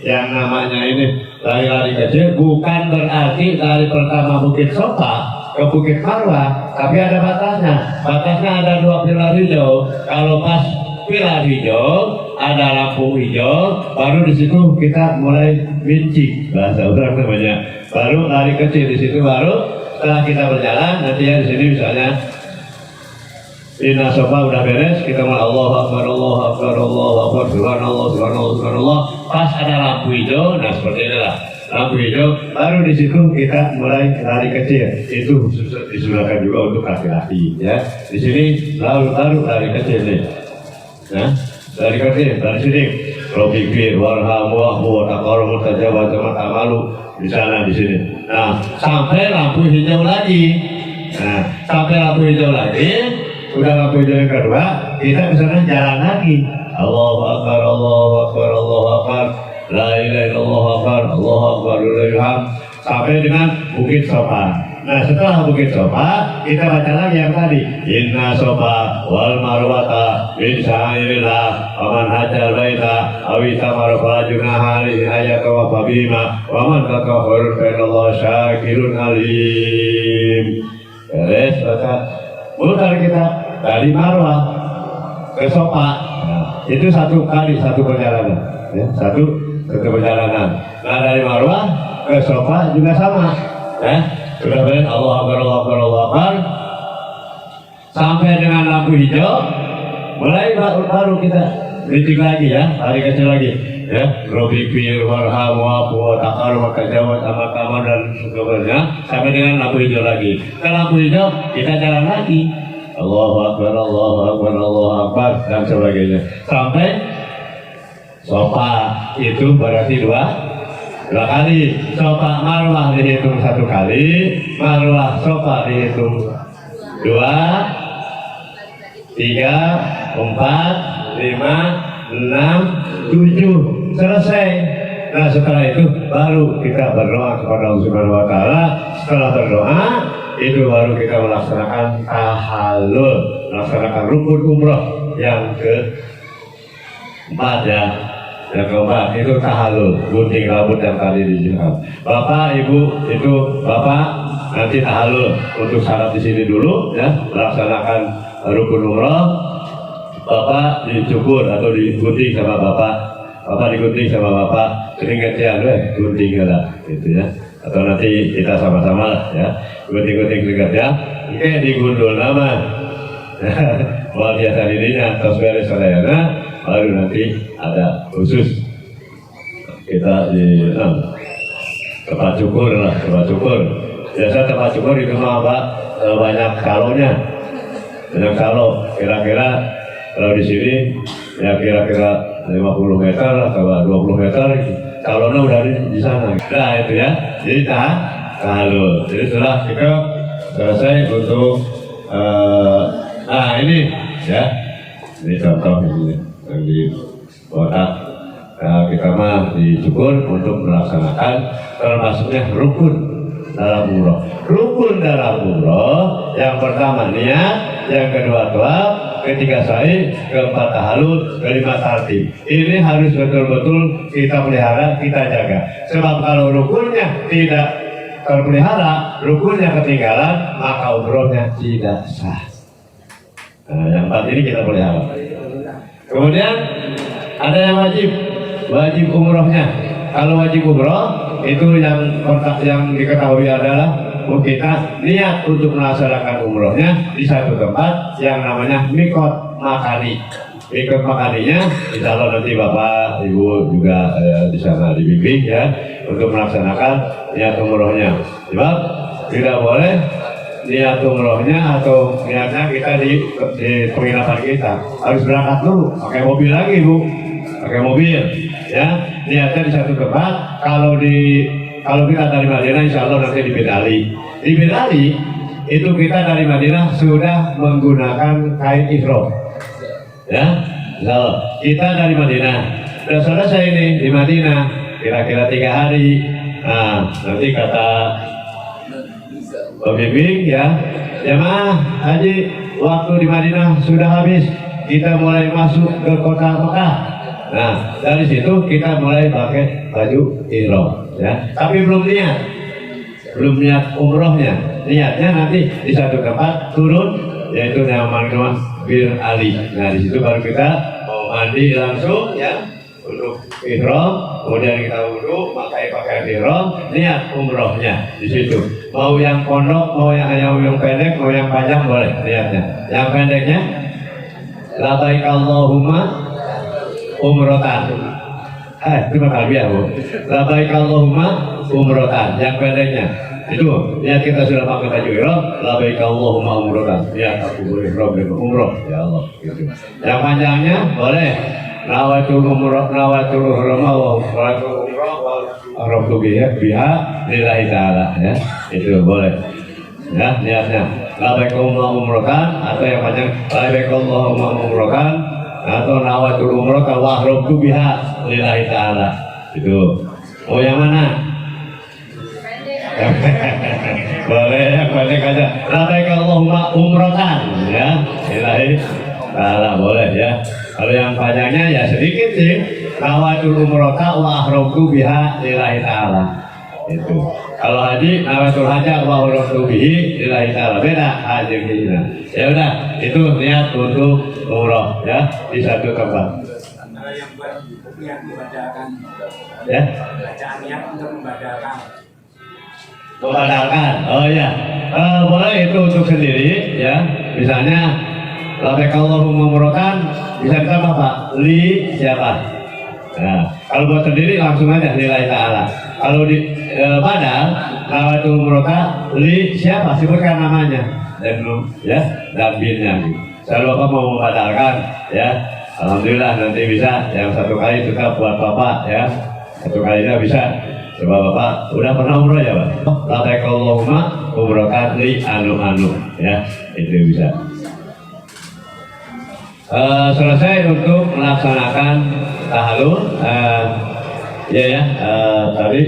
yang namanya ini lari-lari kecil, bukan berarti lari pertama Bukit Sofa ke Bukit Marwah, tapi ada batasnya. Batasnya ada 2 pilar hijau. Kalau pas pilar hijau, ada lampu hijau, baru di situ kita mulai bincik, bahasa orang namanya. Baru lari kecil di situ baru. Setelah kita berjalan, nanti ya di sini misalnya Inna Sofa udah beres, kita mulai Allahu Akbar, Allahu Akbar, Allahu Akbar, Subhanallah, Subhanallah, Subhanallah. Pas ada lampu hijau, nah seperti inilah lampu hijau. Baru di situ kita mulai lari kecil. Itu disunahkan juga untuk laki-laki, ya. Di sini lalu lari kecil nih, nah lari kecil dari sini. Robikir, warhamu, wahmu, takarum, tajawaz, amalu di sana di sini. Nah, sampai lampu hijau lagi. Nah, sampai lampu hijau lagi, udah lampu hijau yang kedua, kita misalnya jalan lagi. Allahu Akbar, Allahu Akbar, Allahu Akbar, la ilaha illallah akbar, Allahu Akbar, walillahil hamd, sampai dengan Bukit Sofa. Nah, setelah Bukit Sofa, kita baca lagi yang tadi. Inna Sofa wal marwata min syairillah wa man hajjal baita aw itamara fala junaha alaihi ayat wa fabima wa man tatahharun fa innallaha syakirun alim. Beres baca. Mulai kita dari Marwah ke Sofa. Nah, itu satu kali satu perjalanan, ya, satu perjalanan. Nah dari Marwah ke Safa juga sama, ya. Sudah beres Allah Akbar, Allah Akbar, Allah Akbar, sampai dengan lampu hijau, mulai baru kita kritik lagi ya, hari kecil lagi, ya. Robi fir warham wa takar wa kajawat sama kamar dan sebagainya, sampai dengan lampu hijau lagi. Ke lampu hijau kita jalan lagi. Allahu Akbar, Allahu Akbar, Allahu Akbar dan sebagainya. Sampai Safa itu berarti dua kali. Safa Marwah dihitung satu kali, Marwah Safa dihitung 2, 3, 4, 5, 6, 7 selesai. Nah setelah itu baru kita berdoa kepada Allah Subhanahu Wa Taala. Setelah berdoa itu baru kita melaksanakan tahallul, melaksanakan rukun umroh yang keempat ya. Yang keempat itu tahallul, gunting rambut yang tadi dijelaskan. Bapak, Ibu, itu Bapak nanti tahallul untuk syarat di sini dulu ya, melaksanakan rukun umroh. Bapak dicukur atau digunting sama Bapak, Bapak digunting sama Bapak, keringetnya gunting lah, gitu ya. Atau nanti kita sama-sama lah ya, gunting-gunting keringetnya, oke digundul nama. Mau biasa dirinya, terus beres sadayana, baru nanti ada khusus kita di tempat cukur lah, tempat cukur. Biasa tempat cukur itu mah Pak banyak kalaunya, banyak kalau. Kira-kira kalau di sini ya kira-kira 50 meter atau 20 meter, kalaunya udah di sana. Nah itu ya, jadi tahallul. Jadi setelah kita selesai untuk nah ini ya, ini contoh ini yang di kotak. Nah, kita mah dicukur untuk melaksanakan termasuknya rukun dalam umroh. Rukun dalam umroh yang pertama niat, yang kedua tawaf, ketiga sa'i, keempat tahallul, kelima tartib. Ini harus betul-betul kita pelihara, kita jaga. Sebab kalau rukunnya tidak terpelihara, rukunnya ketinggalan, maka umrohnya tidak sah. Nah, yang empat ini kita pelihara. Kemudian ada yang wajib umrohnya. Kalau wajib umroh itu yang diketahui adalah kita niat untuk melaksanakan umrohnya di satu tempat yang namanya mikot makani. Mikot makaninya, insya Allah nanti Bapak Ibu juga di sana dibimbing ya untuk melaksanakan niat umrohnya. Sebab tidak boleh niat umrohnya atau niatnya kita di penginapan kita, harus berangkat dulu pakai mobil lagi Bu, pakai mobil ya, niatnya di satu tempat. Kalau kita dari Madinah insya Allah nanti di Bedali itu kita dari Madinah sudah menggunakan kain ihram ya. Insya Allah kita dari Madinah sudah selesai ini di Madinah kira-kira 3 hari. Nah nanti kata pembimbing ya, jemaah haji waktu di Madinah sudah habis, kita mulai masuk ke kota Mekah. Nah dari situ kita mulai pakai baju ihram ya, tapi belum niat umrohnya. Niatnya nanti di satu tempat turun, yaitu namanya Bir Ali. Nah di situ baru kita mau mandi langsung ya untuk ihram, kemudian kita wudhu, pakai pakaian ihram, niat umrohnya di situ. Mau yang pondok, mau yang pendek, mau yang panjang boleh niatnya. Yang pendeknya labbaik Allahumma umrotan. Terima kasih ya Bu. Labbaik Allahumma umrotan. Yang pendeknya itu niat kita sudah pakai baju ihram, labbaik Allahumma umrotan. Niat aku berihram dengan umroh ya Allah gitu. Yang panjangnya boleh nawatul umroh, nawatul ihram wa nawatul umroh wa arabtu biha lillahi ta'ala ya. Itu boleh. Ya, niatnya labbaik Allahumma umrotan, atau yang panjang labbaik Allahumma umrotan, atau nawatul umroh wa arabtu biha lillahi ta'ala. Itu. Oh yang mana? Boleh yang pendek aja. Labbaik Allahumma umrotan ya. Lillahi ta'ala boleh ya. Kalau yang panjangnya ya sedikit sih. Nawatul umrota wa ahrabtu biha lillahi ta'ala. Itu. Kalau haji nawatul haja wa ahrabtu bihi lillahi ta'ala. Beda haji kita. Ya udah, itu niat untuk umroh ya di satu tempat. buat yang membadalkan Ya, bacaan niat untuk membadalkan. membadalkan. Oh ya, boleh itu untuk sendiri ya. Misalnya, labbaik Allahumma umrotan bisa ditambah Pak. Li siapa? Nah, kalau buat sendiri langsung aja lillahi ta'ala. Kalau di badal, nawaitul umrota li siapa? Sebutkan namanya dan ya dan binnya. Kalau Bapak mau membadalkan ya, alhamdulillah nanti bisa. Yang satu kali juga buat Bapak ya, satu kalinya bisa. Coba Bapak udah pernah umroh ya Pak? Labbaik Allahumma umrotan li anu ya, itu bisa. Selesai untuk melaksanakan tahallul tadi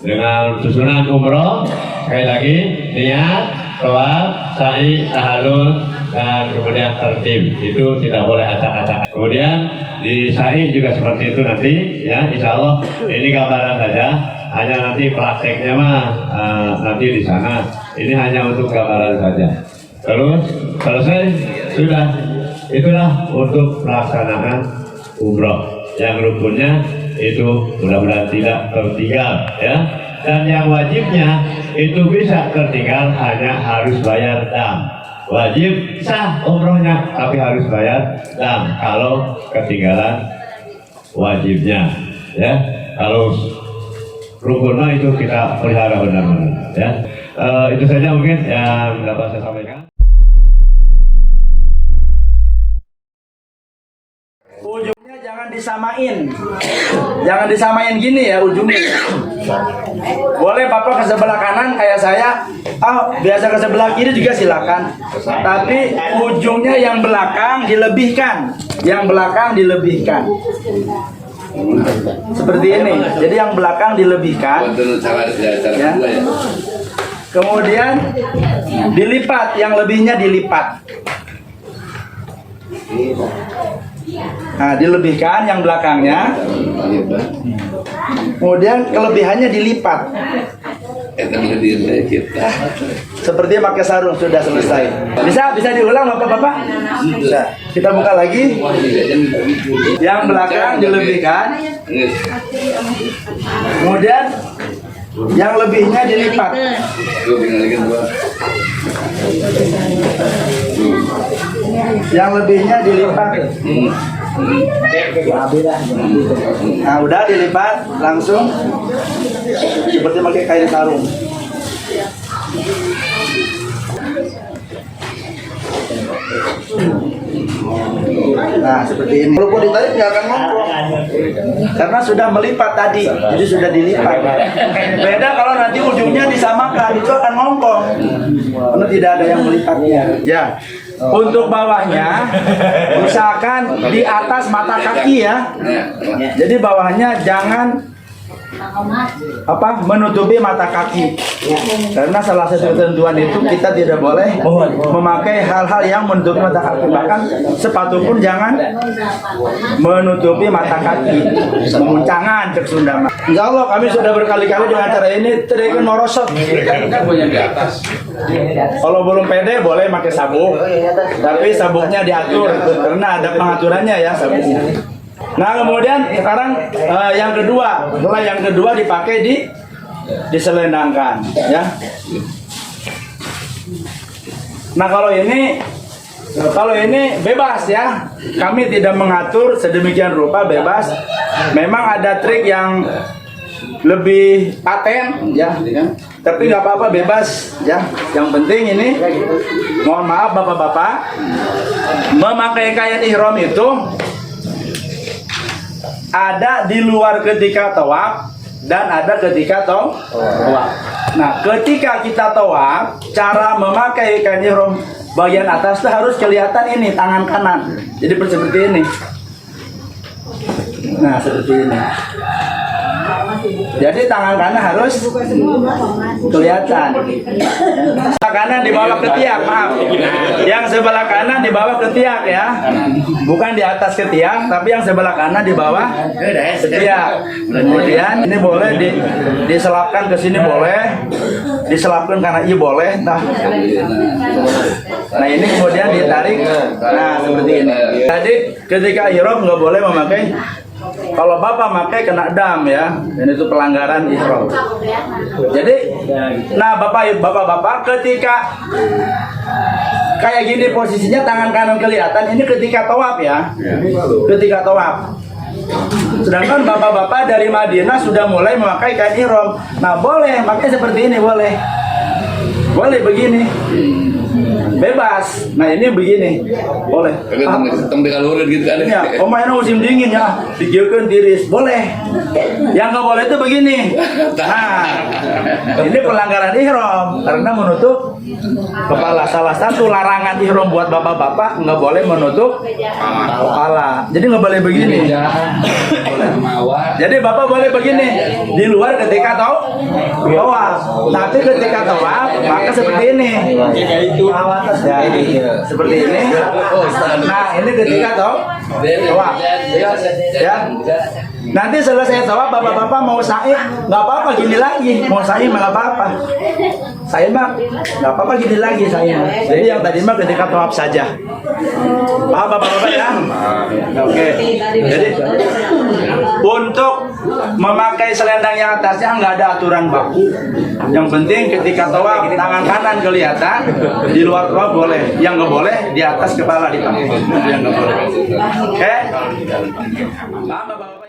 dengan susunan umroh. Sekali lagi niat, tawaf, sa'i, tahallul, dan kemudian tertib. Itu tidak boleh acak-acak. Kemudian di sa'i juga seperti itu nanti ya, insya Allah ini gambaran saja. Hanya nanti prakteknya mah nanti di sana. Ini hanya untuk gambaran saja. Terus selesai sudah. Itulah untuk pelaksanaan umroh. Yang rukunnya itu mudah-mudahan tidak tertinggal ya. Dan yang wajibnya itu bisa tertinggal, hanya harus bayar dam. Wajib sah umrohnya tapi harus bayar dam kalau ketinggalan wajibnya ya. Kalau rukunnya itu kita pelihara benar-benar ya. Itu saja mungkin yang dapat saya sampaikan. Ujungnya jangan disamain gini ya ujungnya. Boleh Bapak ke sebelah kanan kayak saya, biasa ke sebelah kiri juga silakan. Tapi ujungnya yang belakang dilebihkan, seperti ini. Jadi yang belakang dilebihkan. Ya. Kemudian dilipat, yang lebihnya dilipat. Nah, dilebihkan yang belakangnya. Kemudian kelebihannya dilipat. Seperti pakai sarung. Sudah selesai. Bisa diulang Bapak-bapak? Bisa. Kita buka lagi. Yang belakang dilebihkan. Kemudian yang lebihnya dilipat. Yang lebihnya dilipat. Nah, udah dilipat langsung seperti pakai kain sarung. Nah, seperti ini. Walaupun ditarik nggak akan ngomong karena sudah melipat tadi, jadi sudah dilipat. Beda kalau nanti ujungnya disamakan, itu akan ngongkong karena tidak ada yang melipatnya. Ya, untuk bawahnya usahakan di atas mata kaki ya. Jadi bawahnya jangan menutupi mata kaki, karena salah satu ketentuan itu kita tidak boleh memakai hal-hal yang menutupi mata kaki, bahkan sepatu pun jangan menutupi mata kaki. Memuncangan cek Sunda. Insya Allah kami sudah berkali-kali dengan cara ini terikan morosot. Kalau belum pede boleh pakai sabuk, tapi sabuknya diatur karena ada pengaturannya ya sabuknya. Nah, kemudian sekarang yang kedua, setelah yang kedua dipakai diselendangkan ya. Nah, kalau ini bebas ya. Kami tidak mengatur sedemikian rupa, bebas. Memang ada trik yang lebih paten ya. Tapi nggak apa-apa, bebas ya. Yang penting ini, mohon maaf Bapak-bapak, memakai kain ihram itu ada di luar ketika tawaf dan ada ketika tawaf. Nah, ketika kita tawaf, cara memakai kain ihram bagian atas itu harus kelihatan ini tangan kanan. Jadi seperti ini. Nah, seperti ini. Jadi tangan kanan harus kelihatan. Sebelah kanan di bawah ketiak, maaf. Yang sebelah kanan di bawah ketiak ya. Bukan di atas ketiak, tapi yang sebelah kanan di bawah ketiak. Kemudian ini boleh diselapkan ke sini, boleh. Diselapkan karena i boleh. Nah ini kemudian ditarik. Nah, seperti ini. Jadi ketika ihram nggak boleh memakai kalau bapak pakai kena dam ya, dan itu pelanggaran ihram. Jadi, nah bapak ketika kayak gini posisinya tangan kanan kelihatan, ini ketika tawaf ya, ketika tawaf. Sedangkan bapak-bapak dari Madinah sudah mulai memakai kain ihram. Nah boleh pakai seperti ini, boleh begini, bebas. Nah ini begini, boleh. Ketemu di kalurin gitu kan. Ya, ini musim dingin ya, digiurkan tiris, boleh. Yang nggak boleh itu begini. Nah, ini pelanggaran ihram karena menutup kepala. Salah satu larangan ihram buat bapak-bapak nggak boleh menutup kepala. Jadi nggak boleh begini. Jadi bapak boleh begini di luar ketika tawaf. Tapi ketika tawaf maka seperti ini. Ya, seperti ini. Nah ini ketika tawaf. Ya. Nanti selesai tawaf bapak-bapak mau sa'i nggak apa-apa gini lagi. Mau sa'i mah nggak apa-apa. Saya mah nggak apa-apa gini lagi saya. Jadi yang tadi mah ketika tawaf saja. Paham bapak-bapak ya? Oke. Jadi untuk memakai selendang yang atasnya nggak ada aturan baku. Yang penting ketika tawaf tangan kanan kelihatan, di luar tawaf boleh. Yang nggak boleh di atas kepala dipakai. Yang nggak boleh. Oke? Paham bapak-bapak?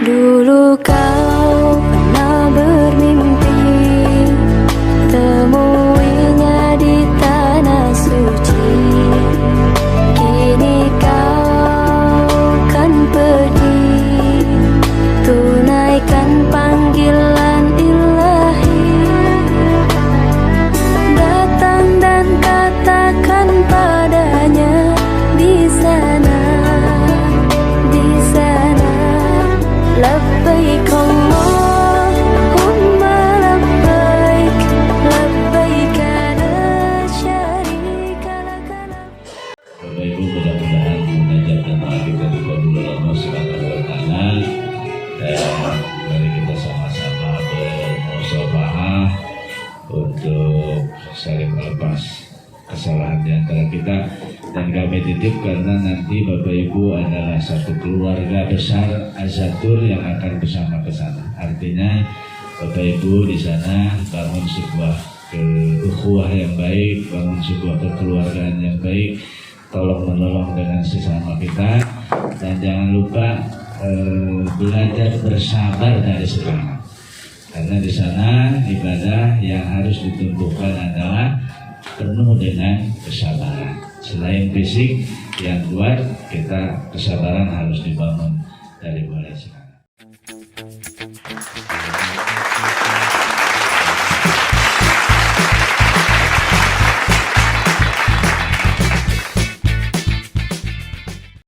Dulu kau pernah bermimpi temuinya di tanah suci. Kini kau kan pergi tunaikan panggilan ilahi. Datang dan katakan padanya di sana, di sana. Labbaik Allahumma labbaik, labbaik la syarika lak. Bapak Ibu, mudah-mudahan munajat dan doa kita dikabul oleh Allah Subhanahu wa taala, dan mari kita sama-sama bermusyawarah untuk saling melepas kesalahan di antara kita. Dan kami titip karena nanti Bapak Ibu adalah satu keluarga besar Azatur yang akan bersama ke sana. Artinya Bapak Ibu di sana bangun sebuah ukhuwah yang baik, bangun sebuah kekeluargaan yang baik, tolong menolong dengan sesama kita, dan jangan lupa belajar bersabar dari sekarang. Karena di sana ibadah yang harus ditumbuhkan adalah penuh dengan kesabaran. Selain fisik yang kuat, kita kesabaran harus dibangun dari mulai sekarang.